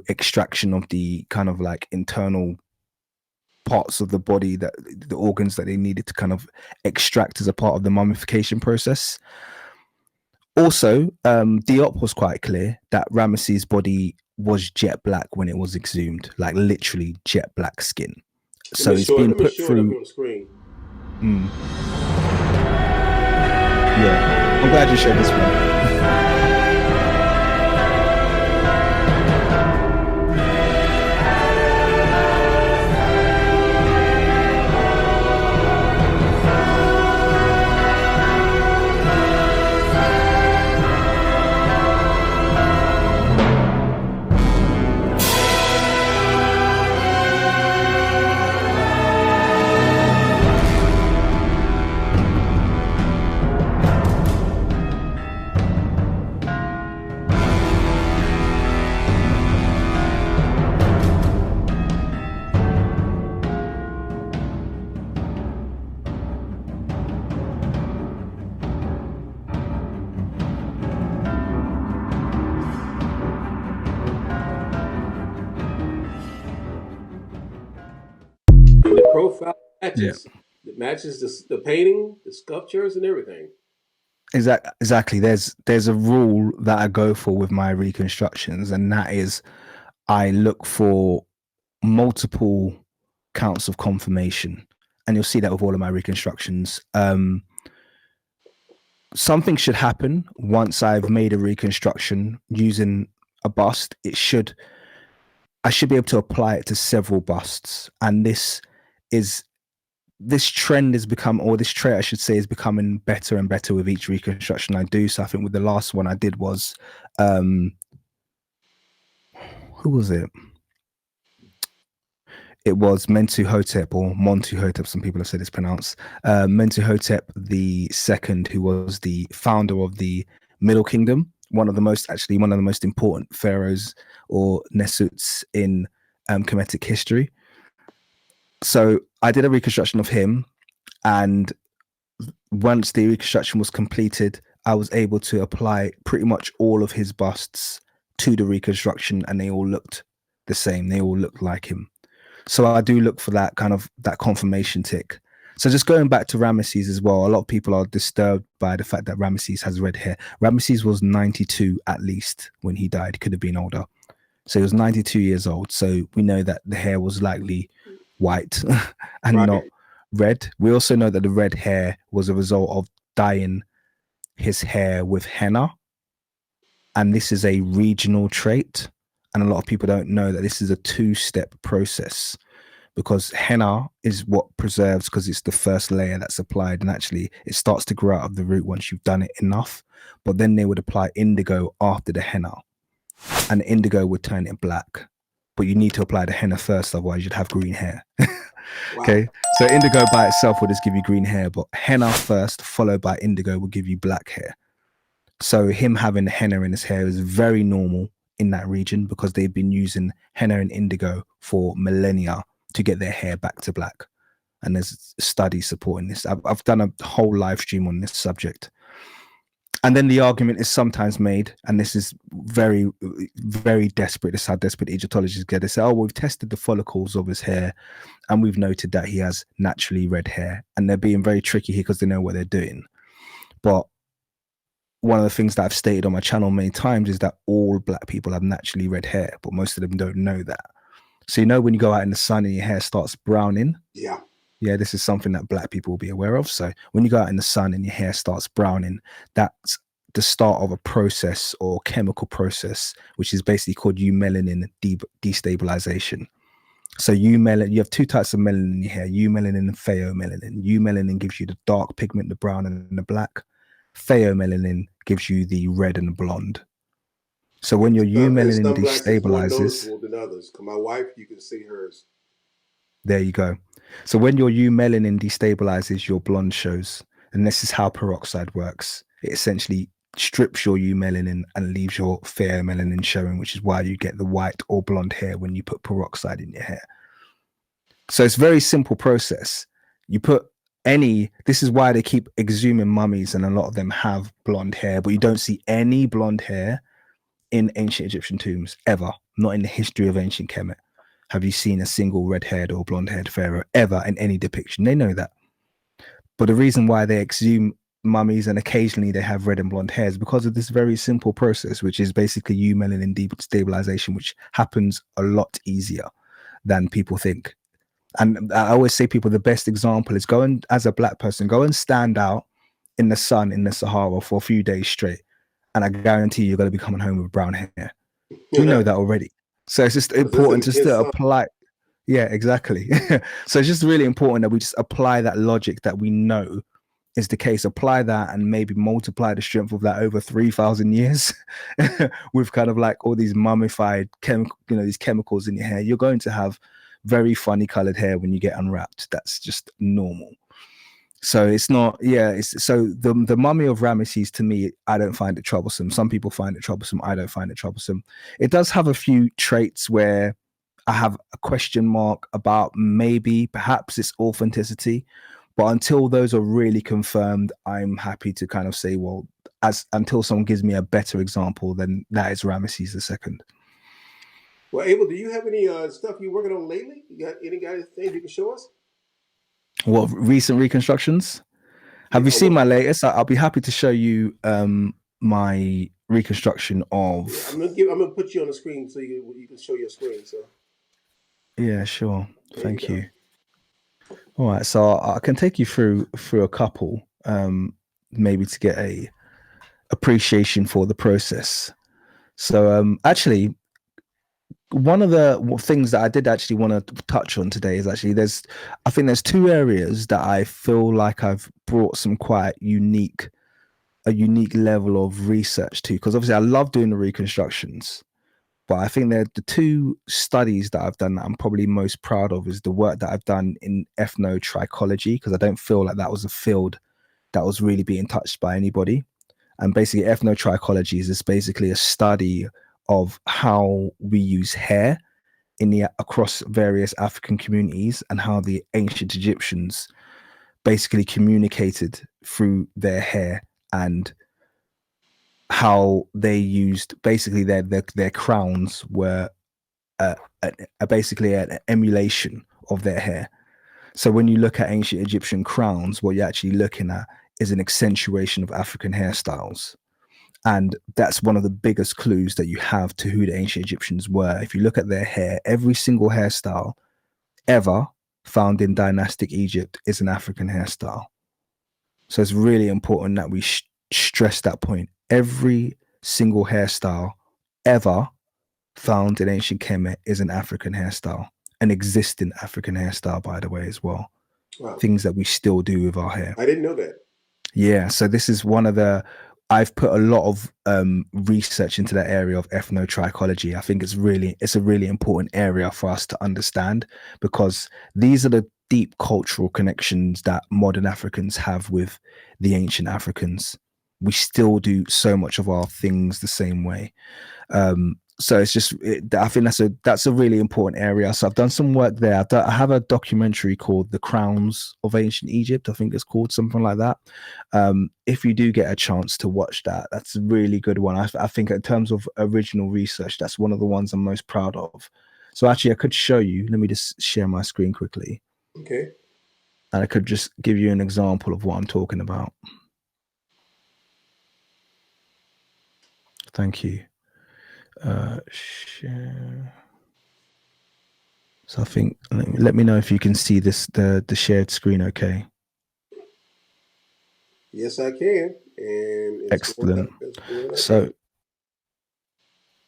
extraction of the kind of like internal parts of the body, that the organs that they needed to kind of extract as a part of the mummification process. Also, Diop was quite clear that Ramesses' body was jet black when it was exhumed, like literally jet black skin. So it's been put through. On screen. Yeah, I'm glad you showed this one. Profile matches. Yeah. It matches the painting, the sculptures, and everything. Exactly. There's a rule that I go for with my reconstructions, and that is I look for multiple counts of confirmation, and you'll see that with all of my reconstructions. Something should happen once I've made a reconstruction using a bust. I should be able to apply it to several busts, and this trend has become, or this trait I should say, is becoming better and better with each reconstruction I do. So I think with the last one I did was who was it? It was Mentuhotep, or Montuhotep, some people have said it's pronounced. Mentuhotep the second, who was the founder of the Middle Kingdom, one of the most important pharaohs or Nesuts in Kemetic history. So I did a reconstruction of him, and once the reconstruction was completed, I was able to apply pretty much all of his busts to the reconstruction, and they all looked the same. They all looked like him. So I do look for that confirmation tick. So just going back to Ramesses as well, a lot of people are disturbed by the fact that Ramesses has red hair. Ramesses was 92 at least when he died. Could have been older. So he was 92 years old. So we know that the hair was likely white and not red. We also know that the red hair was a result of dyeing his hair with henna. And this is a regional trait. And a lot of people don't know that this is a two-step process, because henna is what preserves, because it's the first layer that's applied, and actually it starts to grow out of the root once you've done it enough. But then they would apply indigo after the henna, and the indigo would turn it black. But you need to apply the henna first, otherwise you'd have green hair. Okay, so indigo by itself would just give you green hair, but henna first followed by indigo will give you black hair. So him having henna in his hair is very normal in that region, because they've been using henna and indigo for millennia to get their hair back to black. And there's studies supporting this. I've done a whole live stream on this subject. And then the argument is sometimes made, and this is very, very desperate. This is how desperate Egyptologists get. They say, oh, we've tested the follicles of his hair and we've noted that he has naturally red hair. And they're being very tricky here because they know what they're doing. But one of the things that I've stated on my channel many times is that all black people have naturally red hair, but most of them don't know that. So, you know, when you go out in the sun and your hair starts browning, yeah, this is something that black people will be aware of. So when you go out in the sun and your hair starts browning, that's the start of a process or chemical process, which is basically called eumelanin destabilization. So you have two types of melanin in your hair, eumelanin and pheomelanin. Eumelanin gives you the dark pigment, the brown and the black. Pheomelanin gives you the red and the blonde. So when your eumelanin some blacks is more destabilizes, noticeable than others. Cause my wife, you can see hers. there you go. So when your eumelanin destabilizes, your blonde shows. And this is how peroxide works. It essentially strips your eumelanin and leaves your pheomelanin showing, which is why you get the white or blonde hair when you put peroxide in your hair. So it's a very simple process. You put this is why they keep exhuming mummies, and a lot of them have blonde hair, but you don't see any blonde hair in ancient Egyptian tombs ever, not in the history of ancient Kemet. Have you seen a single red-haired or blonde-haired pharaoh ever in any depiction? They know that. But the reason why they exhume mummies and occasionally they have red and blonde hair is because of this very simple process, which is basically eumelanin destabilization, which happens a lot easier than people think. And I always say people, the best example is as a black person, go and stand out in the sun in the Sahara for a few days straight. And I guarantee you're going to be coming home with brown hair. We know that already. So it's just important just to apply. Yeah, exactly. So it's just really important that we just apply that logic that we know is the case. Apply that and maybe multiply the strength of that over 3,000 years with kind of like all these mummified these chemicals in your hair. You're going to have very funny colored hair when you get unwrapped. That's just normal. So it's not, so the mummy of Ramesses, to me, I don't find it troublesome. Some people find it troublesome. I don't find it troublesome. It does have a few traits where I have a question mark about perhaps its authenticity. But until those are really confirmed, I'm happy to kind of say, well, until someone gives me a better example, then that is Ramesses II. Well, Abel, do you have any stuff you're working on lately? You got any things you can show us? What, recent reconstructions? Have you seen my latest? I'll be happy to show you my reconstruction of. Yeah, I'm gonna put you on the screen so you can show your screen. So. Yeah, sure. Thank you. All right, so I can take you through a couple, maybe to get a appreciation for the process. So actually, one of the things that I did actually want to touch on today is actually I think there's two areas that I feel like I've brought some quite a unique level of research to, because obviously I love doing the reconstructions, but I think the two studies that I've done that I'm probably most proud of is the work that I've done in ethnotrichology, because I don't feel like that was a field that was really being touched by anybody. And basically ethnotrichology is basically a study of how we use hair across various African communities, and how the ancient Egyptians basically communicated through their hair, and how they used basically their crowns were basically an emulation of their hair. So when you look at ancient Egyptian crowns, what you're actually looking at is an accentuation of African hairstyles. And that's one of the biggest clues that you have to who the ancient Egyptians were. If you look at their hair, every single hairstyle ever found in dynastic Egypt is an African hairstyle. So it's really important that we stress that point. Every single hairstyle ever found in ancient Kemet is an African hairstyle, an existing African hairstyle, by the way, as well. Wow. Things that we still do with our hair. I didn't know that. Yeah, so this is I've put a lot of research into that area of ethnotrichology. I think it's a really important area for us to understand, because these are the deep cultural connections that modern Africans have with the ancient Africans. We still do so much of our things the same way. so it's just I think that's a really important area. So I've done some work there. I have a documentary called The Crowns of Ancient Egypt. I think it's called something like that. If you do get a chance to watch that, that's a really good one. I think in terms of original research, that's one of the ones I'm most proud of. So actually I could show you, let me just share my screen quickly. Okay. And I could just give you an example of what I'm talking about. Thank you. Share. So I think let me know if you can see this the shared screen. Okay. Yes, I can. And it's Excellent. going up. So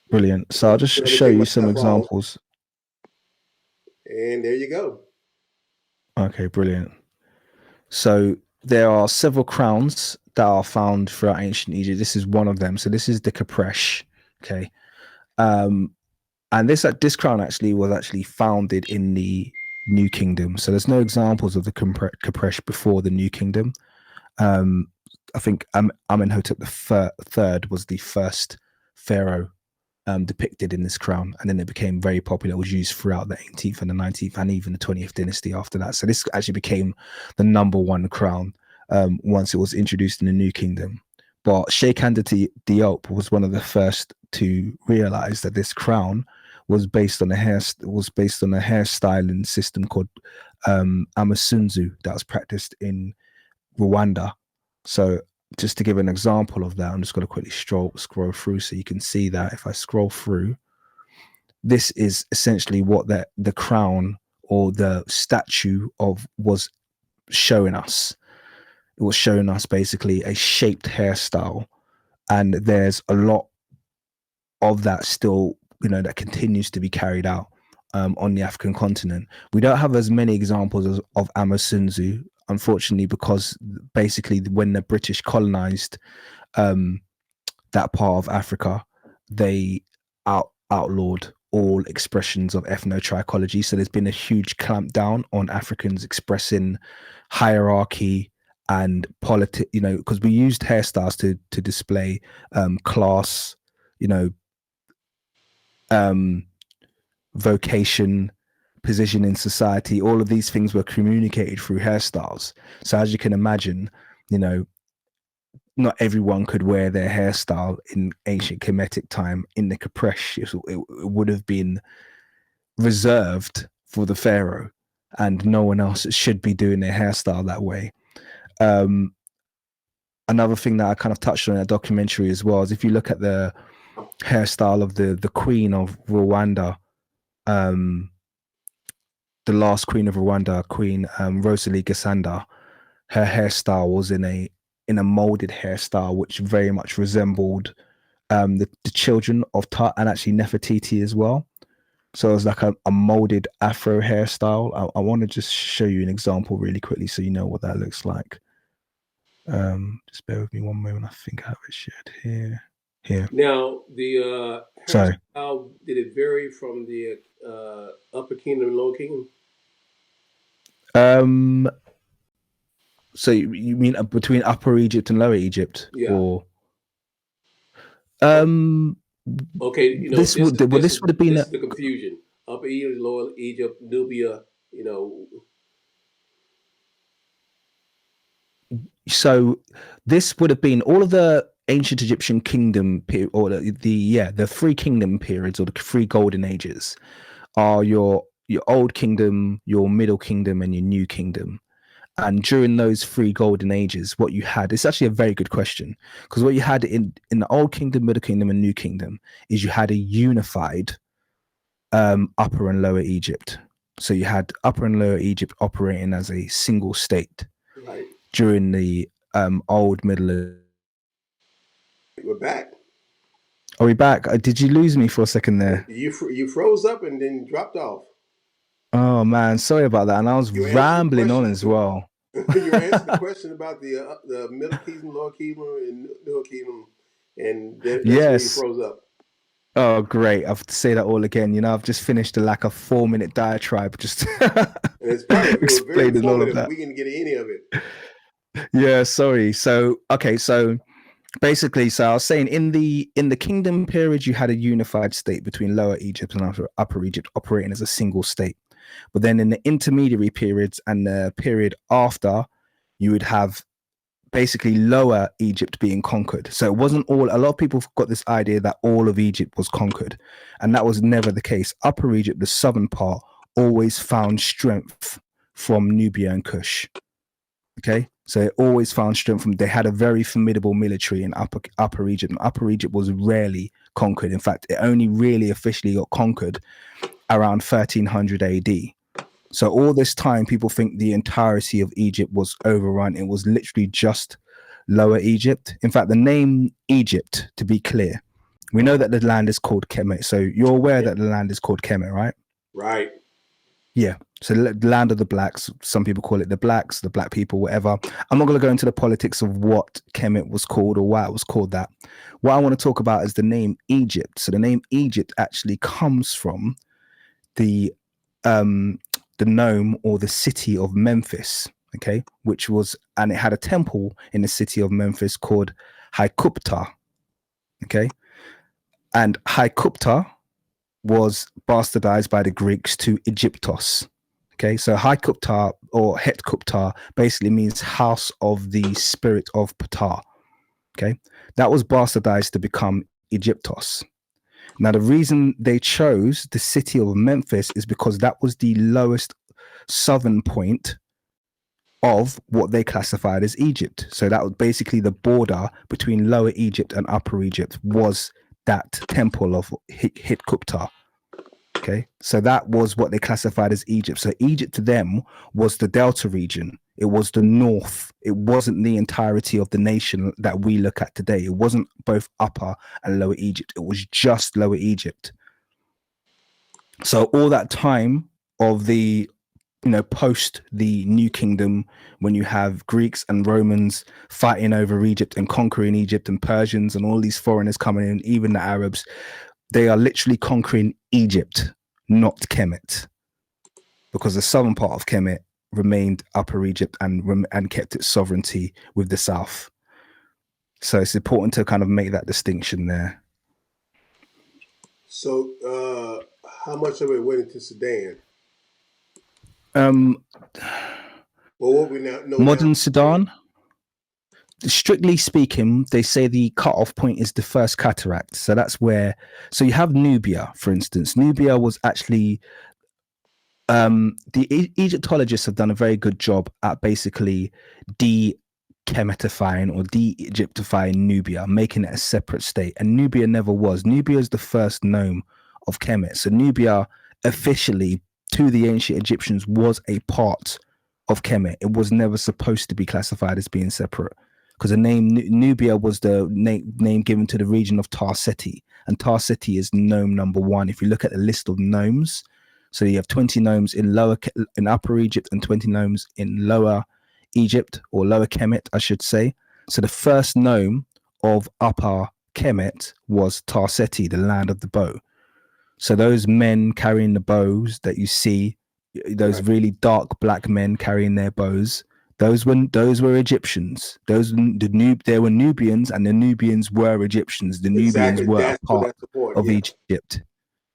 brilliant. So I'll just show you some examples. And there you go. Okay, brilliant. So there are several crowns that are found throughout ancient Egypt. This is one of them. So this is the Kapresh. Okay. And this crown actually was actually founded in the New Kingdom. So there's no examples of the Kapresh before the New Kingdom. I think Amenhotep III was the first pharaoh depicted in this crown, and then it became very popular. It was used throughout the 18th and the 19th and even the 20th dynasty after that. So this actually became the #1 crown once it was introduced in the New Kingdom. But Sheikh Anta Diop was one of the first to realize that this crown was based on a hairstyling system called Amasunzu that was practiced in Rwanda. So just to give an example of that, I'm just going to quickly scroll through so you can see that. If I scroll through, this is essentially what the crown or the statue of was showing us. It was showing us basically a shaped hairstyle, and there's a lot of that still, that continues to be carried out on the African continent. We don't have as many examples of Amasunzu, unfortunately, because basically when the British colonized that part of Africa, they outlawed all expressions of ethnotrichology. So there's been a huge clampdown on Africans expressing hierarchy and politics, because we used hairstyles to display class, vocation, position in society. All of these things were communicated through hairstyles. So as you can imagine, not everyone could wear their hairstyle in ancient Kemetic time in the Kapresh. It would have been reserved for the pharaoh, and no one else should be doing their hairstyle that way. Another thing that I kind of touched on in a documentary as well is if you look at the hairstyle of the queen of Rwanda, the last queen of Rwanda, Queen Rosalie Gasanda, her hairstyle was in a molded hairstyle which very much resembled the children of Tut and actually Nefertiti as well. So it was like a molded Afro hairstyle. I want to just show you an example really quickly so you know what that looks like. Just bear with me one moment. I think I have it shared here. Now, the hairstyle, did it vary from the Upper Kingdom and Lower Kingdom? So you mean between Upper Egypt and Lower Egypt? Yeah. Or okay, this would have been the confusion. Upper Egypt, Lower Egypt, Nubia, So this would have been all of the ancient Egyptian kingdom period, or the three kingdom periods, or the three golden ages, are your old kingdom, your middle kingdom, and your new kingdom. And during those three golden ages, what you had, it's actually a very good question, because what you had in the old kingdom, middle kingdom, and new kingdom is you had a unified Upper and Lower Egypt. So you had Upper and Lower Egypt operating as a single state. Right. During the old, middle. We're back. Are we back? Did you lose me for a second there? You froze up and then dropped off. Oh man, sorry about that. And I was rambling on as well. You answered the question about the Middle Kingdom, Lower Kingdom, and Middle Kingdom, and that's where you froze up. Oh, great. I have to say that all again. I've just finished a 4-minute diatribe just and it's probably explaining all of that. We didn't get any of it. Yeah, sorry. So, okay. So Basically, so I was saying in the kingdom period, you had a unified state between Lower Egypt and Upper Egypt operating as a single state. But then in the intermediary periods and the period after, you would have basically Lower Egypt being conquered. So it wasn't all, a lot of people got this idea that all of Egypt was conquered, and that was never the case. Upper Egypt, the southern part, always found strength from Nubia and Kush. Okay, so it always found strength from. They had a very formidable military in Upper Egypt. And Upper Egypt was rarely conquered. In fact, it only really officially got conquered around 1300 AD. So all this time, people think the entirety of Egypt was overrun. It was literally just Lower Egypt. In fact, the name Egypt, to be clear, we know that the land is called Kemet. So you're aware that the land is called Kemet, right? Right. Yeah. So the land of the blacks. Some people call it the blacks, the black people, whatever. I'm not going to go into the politics of what Kemet was called or why it was called that. What I want to talk about is the name Egypt. So the name Egypt actually comes from the nome or the city of Memphis, okay, which was, and it had a temple in the city of Memphis called Haikupta, okay, and Haikupta was bastardized by the Greeks to Egyptos, okay, so Haikupta or Hetkupta basically means house of the spirit of Ptah, okay, that was bastardized to become Egyptos. Now, the reason they chose the city of Memphis is because that was the lowest southern point of what they classified as Egypt. So that was basically the border between Lower Egypt and Upper Egypt was that temple of Hitkupta. Okay, so that was what they classified as Egypt. So Egypt to them was the Delta region. It was the north. It wasn't the entirety of the nation that we look at today. It wasn't both Upper and Lower Egypt. It was just Lower Egypt. So all that time of the, post the New Kingdom, when you have Greeks and Romans fighting over Egypt and conquering Egypt and Persians and all these foreigners coming in, even the Arabs, they are literally conquering Egypt, not Kemet, because the southern part of Kemet remained Upper Egypt and kept its sovereignty with the south. So it's important to kind of make that distinction there. So how much of it went into Sudan? Well, what we now know Modern now, Sudan, strictly speaking, they say the cutoff point is the first cataract. So that's where, so you have Nubia, for instance. Nubia was actually, the Egyptologists have done a very good job at basically de-Kemetifying or de-Egyptifying Nubia, making it a separate state. And Nubia never was. Nubia is the first nome of Kemet. So Nubia officially to the ancient Egyptians was a part of Kemet. It was never supposed to be classified as being separate, because the name Nubia was the name given to the region of Tarseti, and Tarseti is nome number 1. If you look at the list of nomes, so you have 20 nomes in Upper Egypt and 20 nomes in Lower Egypt, or Lower Kemet, I should say. So the first nome of Upper Kemet was Tarseti, the land of the bow. So those men carrying the bows that you see, those really dark black men carrying their bows, those were Egyptians. They were Nubians, and the Nubians were Egyptians. The Nubians were a part of Egypt.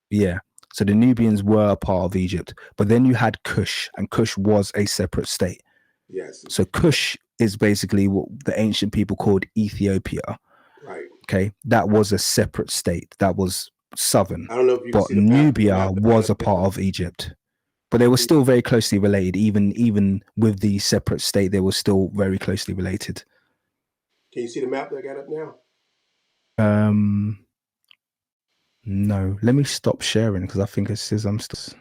Yeah. So the Nubians were a part of Egypt. But then you had Kush, and Kush was a separate state. Yes. So Kush is basically what the ancient people called Ethiopia. Right. Okay. That was a separate state. That was southern. I don't know if you but see the Nubia was a part of Egypt. But they were still very closely related. Even with the separate state, they were still very closely related. Can you see the map that I got up now? No. Let me stop sharing, because I think it says I'm still.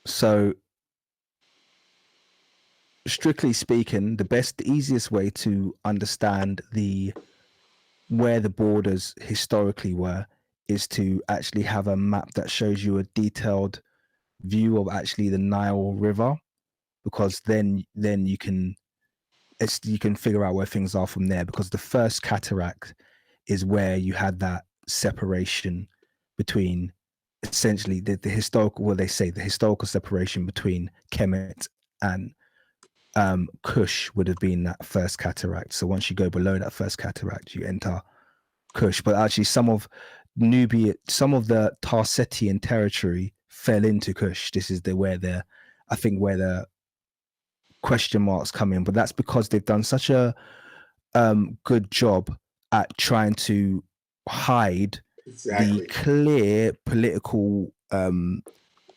So, strictly speaking, the easiest way to understand where the borders historically were is to actually have a map that shows you a detailed view of actually the Nile River, because then you can figure out where things are from there, because the first cataract is where you had that separation between essentially the historical, well, they say the historical separation between Kemet and Kush would have been that first cataract. So once you go below that first cataract, you enter Kush. But actually, some of Nubia, some of the Tarsetian territory fell into Kush. This is where the question marks come in. But that's because they've done such a good job at trying to hide the clear political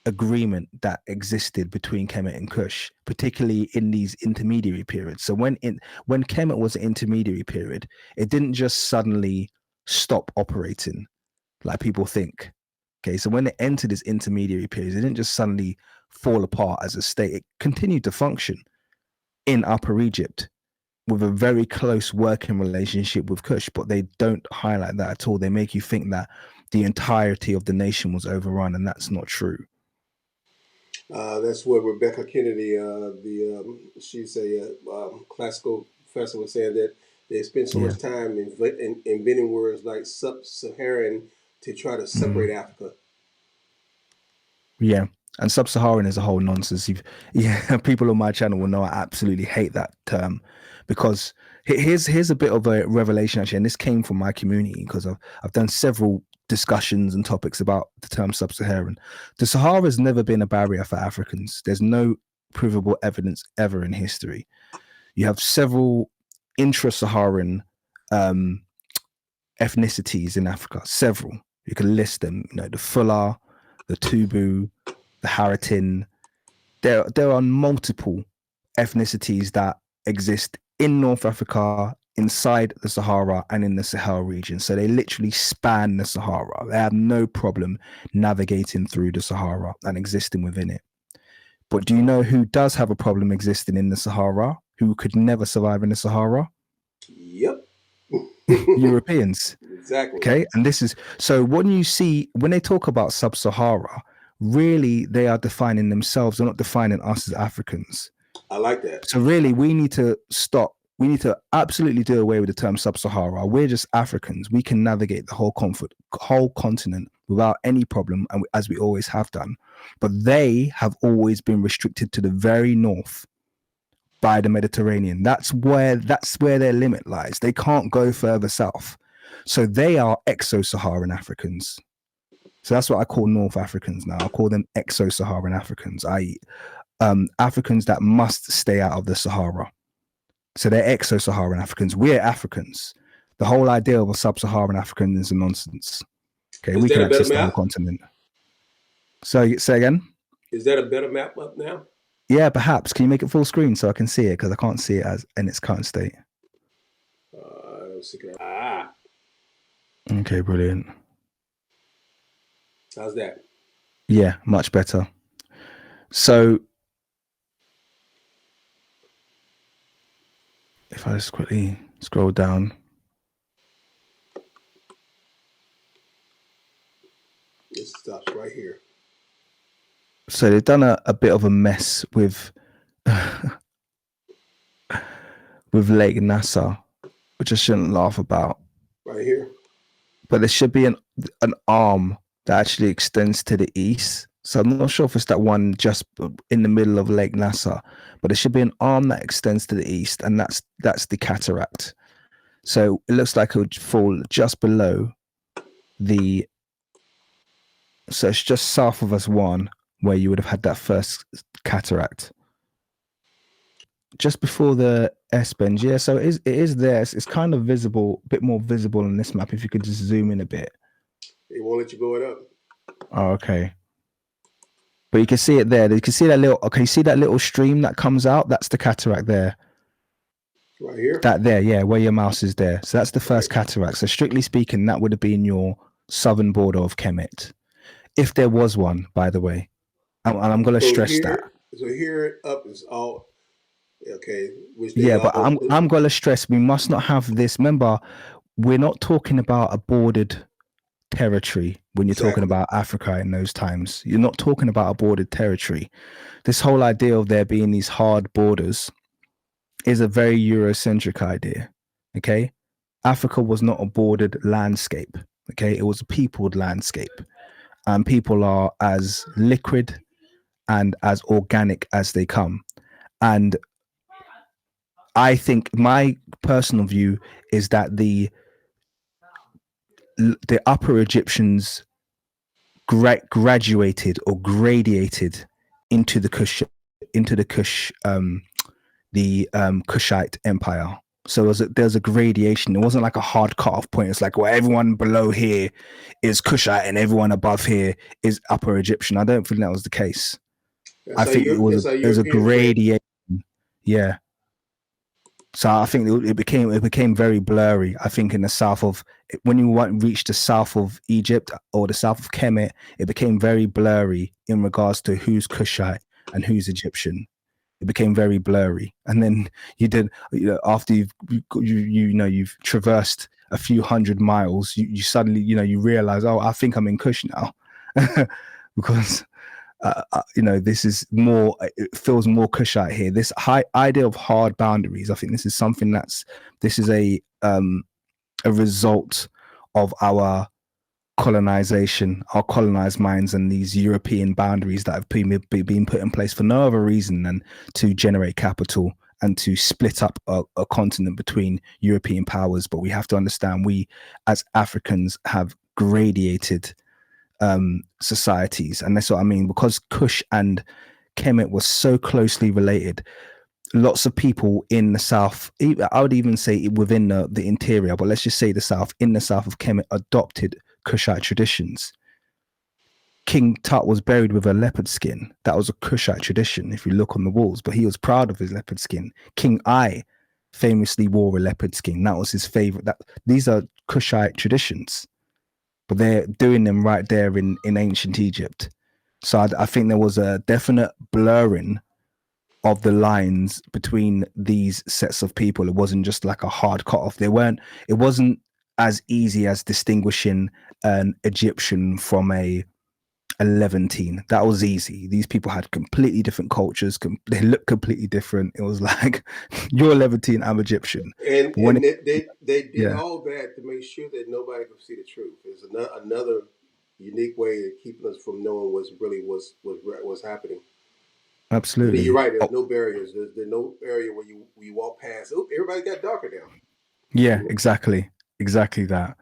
agreement that existed between Kemet and Kush, particularly in these intermediary periods. So when Kemet was an intermediary period, it didn't just suddenly stop operating like people think. Okay, so when it entered this intermediary period, it didn't just suddenly fall apart as a state. It continued to function in Upper Egypt with a very close working relationship with Kush, but they don't highlight that at all. They make you think that the entirety of the nation was overrun, and that's not true. That's what Rebecca Kennedy, she's a classical professor, was saying that they spend so much time inventing words like sub-Saharan to try to separate Africa. Yeah, and sub-Saharan is a whole nonsense. People on my channel will know I absolutely hate that term, because here's a bit of a revelation actually, and this came from my community because I've done several discussions and topics about the term sub-Saharan. The Sahara has never been a barrier for Africans. There's no provable evidence ever in history. You have several intra-Saharan ethnicities in Africa, several. You can list them, the Fula, the Tubu, the Haratin. There are multiple ethnicities that exist in North Africa, inside the Sahara, and in the Sahel region. So they literally span the Sahara. They have no problem navigating through the Sahara and existing within it. But do you know who does have a problem existing in the Sahara? Who could never survive in the Sahara? Yep. Europeans. Exactly. Okay. And this is, so when they talk about sub-Sahara, really they are defining themselves. They're not defining us as Africans. I like that. So really we need to stop. We need to absolutely do away with the term sub-Sahara. We're just Africans. We can navigate the whole continent without any problem, and as we always have done. But they have always been restricted to the very north by the Mediterranean. That's where their limit lies. They can't go further south. So they are exo-Saharan Africans. So that's what I call North Africans now. I call them exo-Saharan Africans, i.e. Africans that must stay out of the Sahara. So they're exo-Saharan Africans. We're Africans. The whole idea of a sub-Saharan African is a nonsense. Okay, we can access the whole continent. So say again? Is that a better map up now? Yeah, perhaps. Can you make it full screen so I can see it? Because I can't see it as in its current state. Okay, brilliant. How's that? Yeah, much better. So if I just quickly scroll down. It stops right here. So they've done a bit of a mess with with Lake Nasser, which I shouldn't laugh about. Right here. But there should be an arm that actually extends to the east. So I'm not sure if it's that one just in the middle of Lake Nasser, but there should be an arm that extends to the east, and that's the cataract. So it looks like it would fall just below the. So it's just south of us one, where you would have had that first cataract. Just before the S-bend, yeah. So it is there. It's kind of visible, a bit more visible on this map. If you could just zoom in a bit. It won't let you blow it up. Oh, okay. But you can see it there. You can see that little. Okay, you see that little stream that comes out? That's the cataract there. Right here. That there, yeah, where your mouse is there. So that's the first cataract. So strictly speaking, that would have been your southern border of Kemet, if there was one, by the way. And I'm going to stress that. So here up is all okay. But I'm going to stress we must not have this. Remember, we're not talking about a bordered territory when you're talking about Africa in those times. You're not talking about a bordered territory. This whole idea of there being these hard borders is a very Eurocentric idea. Okay, Africa was not a bordered landscape. Okay, it was a peopled landscape, and people are as liquid and as organic as they come. And I think my personal view is that the Upper Egyptians graduated or gradiated into the Kush, Kushite Empire. So there's a gradation. It wasn't like a hard cutoff point. It's like, well, everyone below here is Kushite and everyone above here is Upper Egyptian. I don't think that was the case. I think That's how it was a Europeans think. gradation. Yeah. So I think it became very blurry. I think in the south of when you reach the south of Egypt or the south of Kemet, it became very blurry in regards to who's Kushite and who's Egyptian. It became very blurry, and then after you've traversed a few hundred miles, you suddenly you realize, oh, I think I'm in Kush now, because this is more, it feels more Kushite here. This high idea of hard boundaries, I think this is something this is a result of our colonization, our colonized minds, and these European boundaries that have been put in place for no other reason than to generate capital and to split up a continent between European powers. But we have to understand, we as Africans have gradiated societies, and that's what I mean, because Kush and Kemet were so closely related. Lots of people in the south, I would even say within the interior, but let's just say the south, in the south of Kemet, adopted Kushite traditions. King Tut was buried with a leopard skin. That was a Kushite tradition if you look on the walls, but he was proud of his leopard skin. King I famously wore a leopard skin. That was his favorite. These are Kushite traditions, but they're doing them right there in ancient Egypt. So I think there was a definite blurring of the lines between these sets of people. It wasn't just like a hard cutoff. It wasn't as easy as distinguishing an Egyptian from a Levantine. That was easy. These people had completely different cultures. They looked completely different. It was like, you're Levantine, I'm Egyptian. And they did yeah, all that to make sure that nobody could see the truth. It's another unique way of keeping us from knowing what's happening. But absolutely. you're right. There's no barriers. There's no area where you walk past. Oh, everybody got darker now. Yeah, exactly that.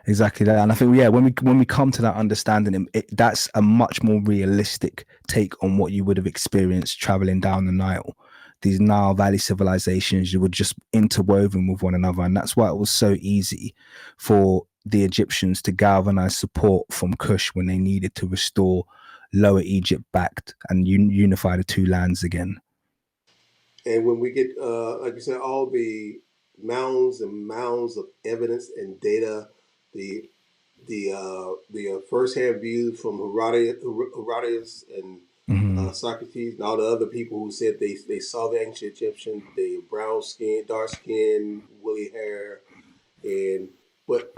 Exactly that. And I think, yeah, when we come to that understanding, that's a much more realistic take on what you would have experienced traveling down the Nile. These Nile Valley civilizations, you were just interwoven with one another, and that's why it was so easy for the Egyptians to galvanize support from Kush when they needed to restore Lower Egypt back and unify the two lands again. And when we get, like you said, all the mounds and mounds of evidence and data, the first-hand views from Herodotus and Socrates and all the other people who said they saw the ancient Egyptians, the brown skin, dark skin, woolly hair, and but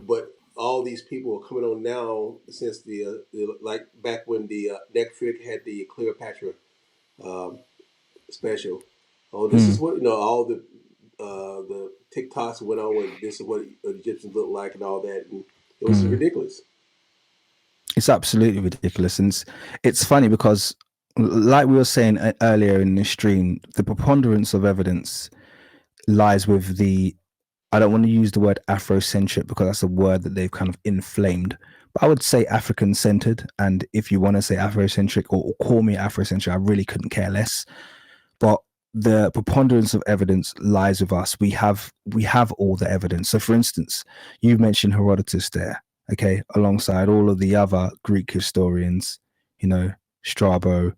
all these people are coming on now since the like back when the Netflix had the Cleopatra um, special. Oh, this is what all the TikToks went on with. This is what Egyptians look like and all that, and it was ridiculous. It's absolutely ridiculous. And it's funny because, like we were saying earlier in the stream, the preponderance of evidence lies with I don't want to use the word Afrocentric because that's a word that they've kind of inflamed, but I would say African centered. And if you want to say Afrocentric or call me Afrocentric, I really couldn't care less. But the preponderance of evidence lies with us. We have all the evidence. So for instance, you mentioned Herodotus there, okay, alongside all of the other Greek historians, Strabo.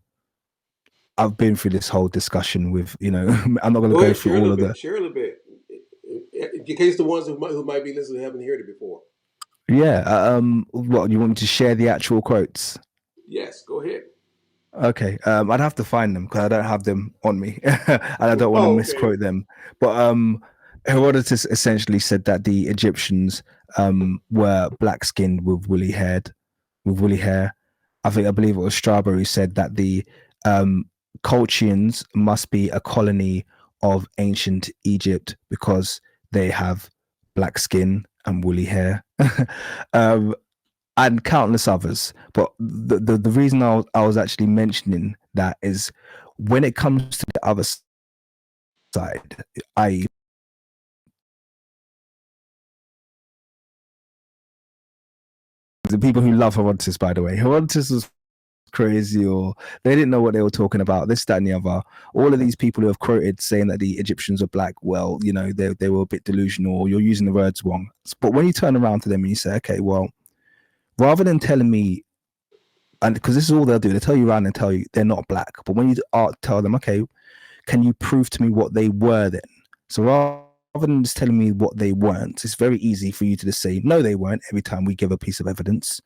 I've been through this whole discussion with, I'm not going to go through all of the. Share a little bit, in case the ones who might be listening haven't heard it before. Yeah. What, you want me to share the actual quotes? Yes, go ahead. Okay. I'd have to find them because I don't have them on me, and I don't want to misquote them. But Herodotus essentially said that the Egyptians were black skinned with woolly hair. I believe it was Strabo who said that the Colchians must be a colony of ancient Egypt because they have black skin and woolly hair. And countless others. But the reason I was actually mentioning that is when it comes to the other side, i.e., the people who love Herodotus, by the way, Herodotus was crazy, or they didn't know what they were talking about, this, that, and the other. All of these people who have quoted saying that the Egyptians are black, well, you know, they were a bit delusional, or you're using the words wrong. But when you turn around to them and you say, okay, well, rather than telling me, and because this is all they'll do, they tell you around and tell you they're not black. But when you tell them, okay, can you prove to me what they were then? So rather than just telling me what they weren't, it's very easy for you to just say, no, they weren't, every time we give a piece of evidence.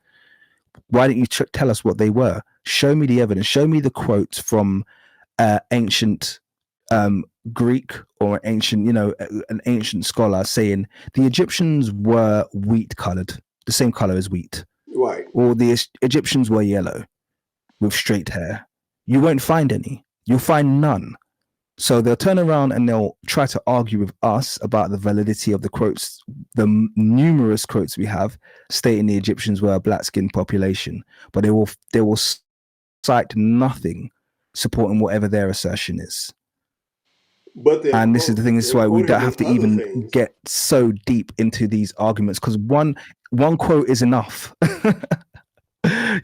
Why don't you tell us what they were? Show me the evidence. Show me the quotes from ancient Greek or ancient, you know, an ancient scholar saying the Egyptians were wheat colored, the same color as wheat. Right. Or the Egyptians were yellow with straight hair. You won't find any. You'll find none. So they'll turn around and they'll try to argue with us about the validity of the quotes, the numerous quotes we have stating the Egyptians were a black-skinned population, but they will cite nothing supporting whatever their assertion is. But and this is the thing. This is why we don't have to even get so deep into these arguments, because one quote is enough.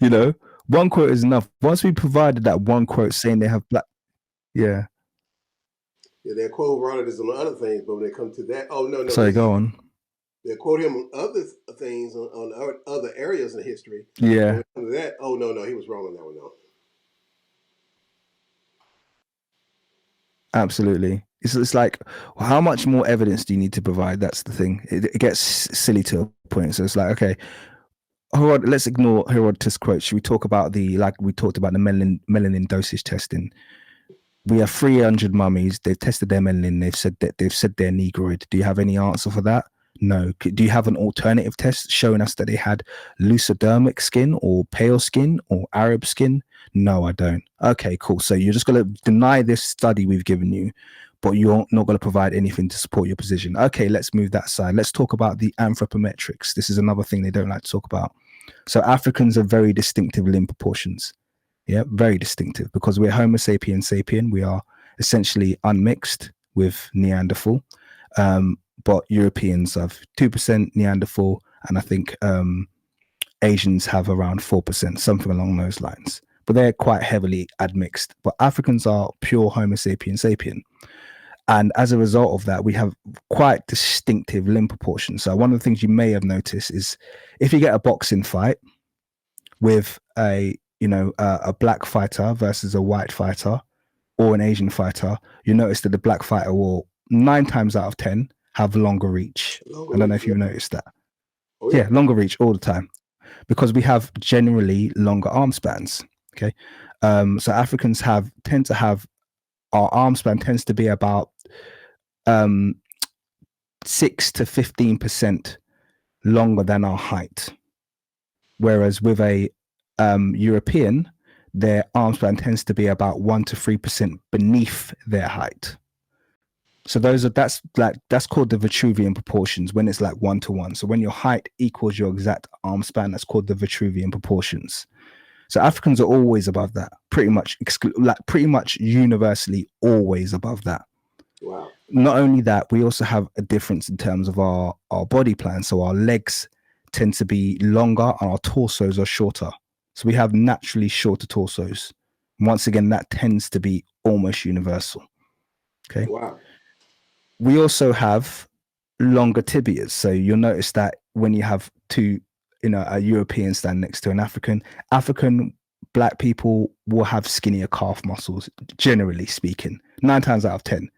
You know, one quote is enough. Once we provided that one quote saying they have black, yeah. Yeah, they quote Herodotus on other things, but when they come to that, oh no, Sorry, go on. They quote him on other things on other areas in history. Yeah. When it comes to that, oh no, he was wrong on that one. No. Absolutely. It's like, well, how much more evidence do you need to provide? That's the thing. It gets silly to a point. So it's like, okay, let's ignore Herodotus quotes. Should we talk about like we talked about the melanin dosage testing? We have 300 mummies. They've tested their melanin. They've said they're Negroid. Do you have any answer for that? No. Do you have an alternative test showing us that they had lucidermic skin or pale skin or Arab skin? No, I don't. Okay, cool. So you're just going to deny this study we've given you, but you're not going to provide anything to support your position. Okay, let's move that aside. Let's talk about the anthropometrics. This is another thing they don't like to talk about. So Africans have very distinctive limb proportions. Yeah, very distinctive, because we're Homo sapiens sapien. We are essentially unmixed with Neanderthal. But Europeans have 2% Neanderthal, and I think Asians have around 4%, something along those lines. But they're quite heavily admixed. But Africans are pure Homo sapiens sapien. And as a result of that, we have quite distinctive limb proportions. So one of the things you may have noticed is if you get a boxing fight with a black fighter versus a white fighter or an Asian fighter, you notice that the black fighter will 9 times out of 10 have longer reach. I don't know if you've noticed that. Oh, yeah, longer reach all the time, because we have generally longer arm spans. Okay. So Africans tend to have, our arm span tends to be about 6 to 15% longer than our height. Whereas with a European, their arm span tends to be about 1 to 3% beneath their height. So that's called the Vitruvian proportions, when it's like 1 to 1. So when your height equals your exact arm span, that's called the Vitruvian proportions. So Africans are always above that, pretty much universally always above that. Wow. Not only that, we also have a difference in terms of our body plan. So our legs tend to be longer and our torsos are shorter. So we have naturally shorter torsos. Once again, that tends to be almost universal. Okay. Wow. We also have longer tibias. So you'll notice that when you have a European stand next to an African black people will have skinnier calf muscles, generally speaking, 9 times out of 10.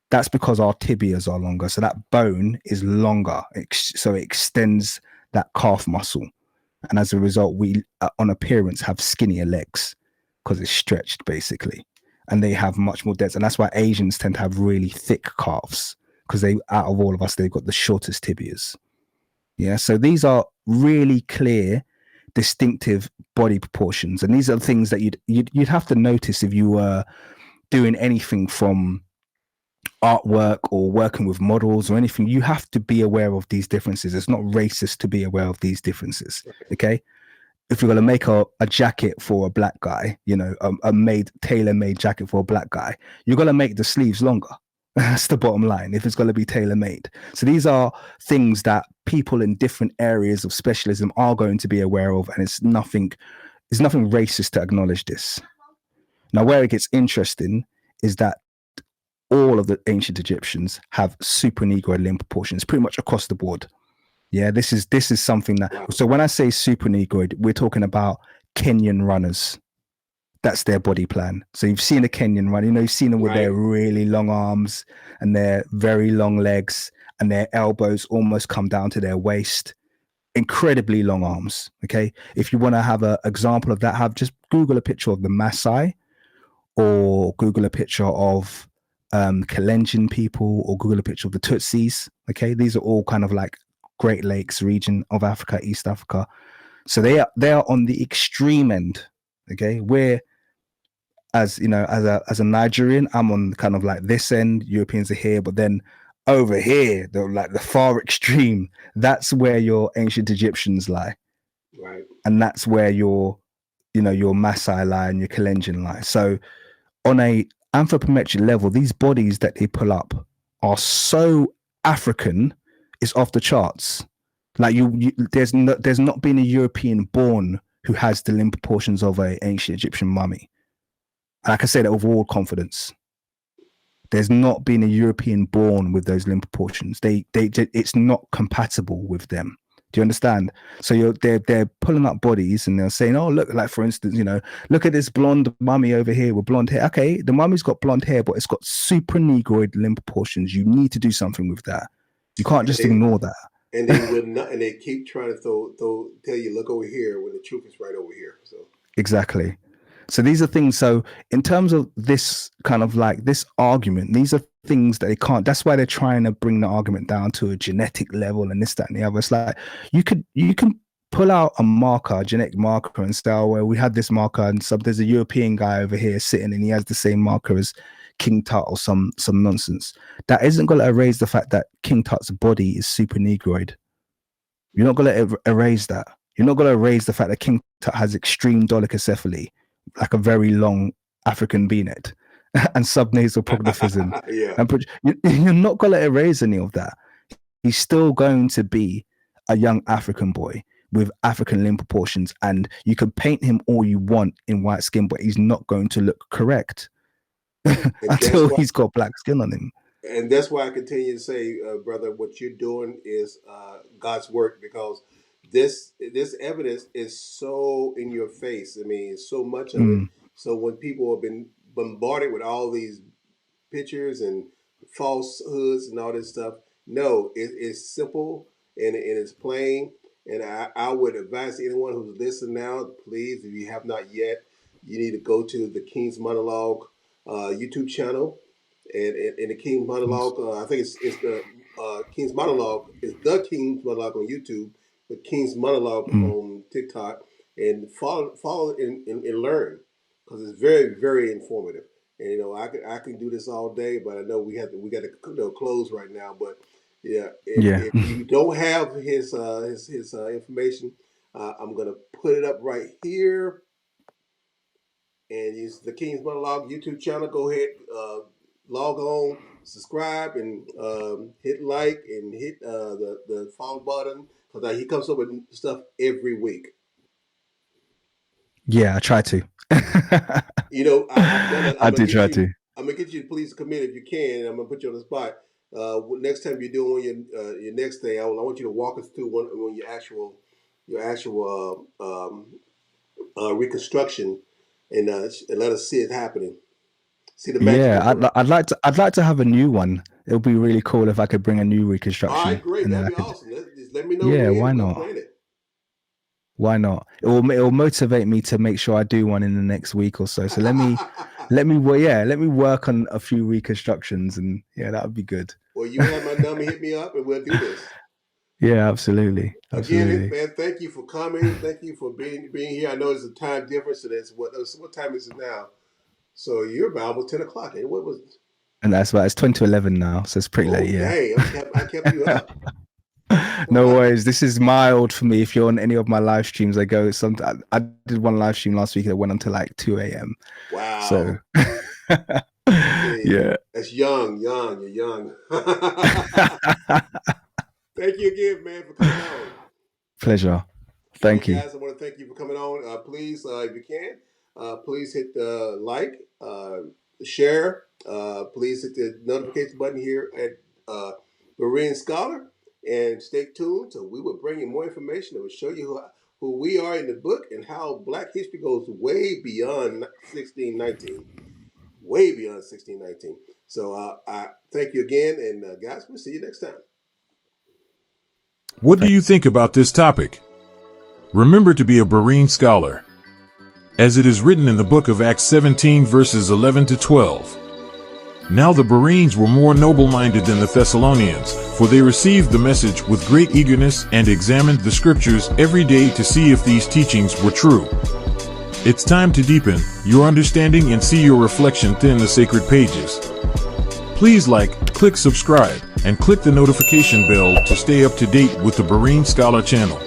That's because our tibias are longer. So that bone is longer. So it extends that calf muscle. And as a result, we, on appearance, have skinnier legs because it's stretched, basically. And they have much more depth. And that's why Asians tend to have really thick calves, because out of all of us, they've got the shortest tibias. Yeah. So these are really clear, distinctive body proportions. And these are the things that you'd have to notice if you were doing anything from artwork or working with models or anything. You have to be aware of these differences. It's not racist to be aware of these differences. Okay. If you're going to make a jacket for a black guy, a tailor-made jacket for a black guy, you're going to make the sleeves longer. That's the bottom line. If it's going to be tailor made, so these are things that people in different areas of specialism are going to be aware of, and it's nothing racist to acknowledge this. Now, where it gets interesting is that all of the ancient Egyptians have super negroid limb proportions pretty much across the board. Yeah, this is something that. Wow. So when I say super negroid, we're talking about Kenyan runners. That's their body plan. So you've seen a Kenyan run, you've seen them with Right. their really long arms and their very long legs, and their elbows almost come down to their waist. Incredibly long arms. Okay. If you want to have an example of that, just Google a picture of the Maasai, or Google a picture of Kalenjin people, or Google a picture of the Tutsis. Okay. These are all kind of like Great Lakes region of Africa, East Africa. So they are on the extreme end. Okay. Where, as you know, as a Nigerian, I'm on kind of like this end. Europeans are here, but then over here, they're like the far extreme. That's where your ancient Egyptians lie, Right. and that's where your Maasai lie and your Kalenjin lie. So, on a anthropometric level, these bodies that they pull up are so African, it's off the charts. Like there's not been a European born who has the limb proportions of an ancient Egyptian mummy. And I can say that with all confidence. There's not been a European born with those limb proportions. It's not compatible with them. Do you understand? So they're pulling up bodies and they're saying, oh, look, like for instance, look at this blonde mummy over here with blonde hair. Okay, the mummy's got blonde hair, but it's got super negroid limb proportions. You need to do something with that. You can't just ignore that. And they will not, and they keep trying to tell you, look over here, when the truth is right over here. So exactly. So these are things. So in terms of this kind of like this argument, these are things that they can't. That's why they're trying to bring the argument down to a genetic level and this, that, and the other. It's like you can pull out a genetic marker, and say, oh, well, we had this marker, and so there's a European guy over here sitting, and he has the same marker as King Tut or some nonsense. That isn't going to erase the fact that King Tut's body is super negroid. You're not going to erase that. You're not going to erase the fact that King Tut has extreme dolichocephaly, like a very long African V-neck, and subnasal prognathism. Yeah. And you're not going to erase any of that. He's still going to be a young African boy with African limb proportions, and you can paint him all you want in white skin, but he's not going to look correct until he's got black skin on him. And that's why I continue to say, brother, what you're doing is God's work, because this evidence is so in your face. I mean, so much of it. So when people have been bombarded with all these pictures and falsehoods and all this stuff, no, it's simple and it's plain. And I would advise anyone who's listening now, please, if you have not yet, you need to go to the King's Monologue YouTube channel. And the King's Monologue, I think it's the King's Monologue is the King's Monologue on YouTube, but King's Monologue on TikTok, and follow and learn, because it's very, very informative. And I can do this all day, but I know we got to close right now. But if you don't have his information, I'm gonna put it up right here. And use the King's Monologue YouTube channel. Go ahead, log on, subscribe, and hit like and hit the follow button, because he comes up with stuff every week. Yeah, I try to. I do try to. I'm gonna get you to please commit if you can. I'm gonna put you on the spot. Next time you're doing your next thing, I want you to walk us through one your actual reconstruction, and let us see it happening. See the magic. Yeah, I'd like to have a new one. It would be really cool if I could bring a new reconstruction. All right, great. That'd be awesome. Just let me know. Yeah, why not? Why not? It will motivate me to make sure I do one in the next week or so. So let me work on a few reconstructions, and that would be good. Well, you have my number. Hit me up, and we'll do this. Yeah, absolutely. Again, man, thank you for coming. Thank you for being here. I know there's a time difference, so what time is it now? So you're about almost 10 o'clock. And what was it? And that's why it's 20 to 11 now, so it's pretty late. Yeah. Hey, I kept you up. No worries. This is mild for me. If you're on any of my live streams, I did one live stream last week that went until like 2 a.m. Wow. So Yeah. That's young. You're young. Thank you again, man, for coming on. Pleasure. Thank you. Guys, I want to thank you for coming on. Please, if you can, please hit the like, share. Please hit the notification button here at Berean Scholar, and stay tuned. So we will bring you more information that will show you who we are in the book and how Black history goes way beyond 1619. Way beyond 1619. So I thank you again, and guys, we'll see you next time. What do you think about this topic? Remember to be a Berean scholar, as it is written in the book of Acts 17 verses 11 to 12. Now the Bereans were more noble-minded than the Thessalonians, for they received the message with great eagerness and examined the scriptures every day to see if these teachings were true. It's time to deepen your understanding and see your reflection within the sacred pages. Please click subscribe, and click the notification bell to stay up to date with the Berean Scholar channel.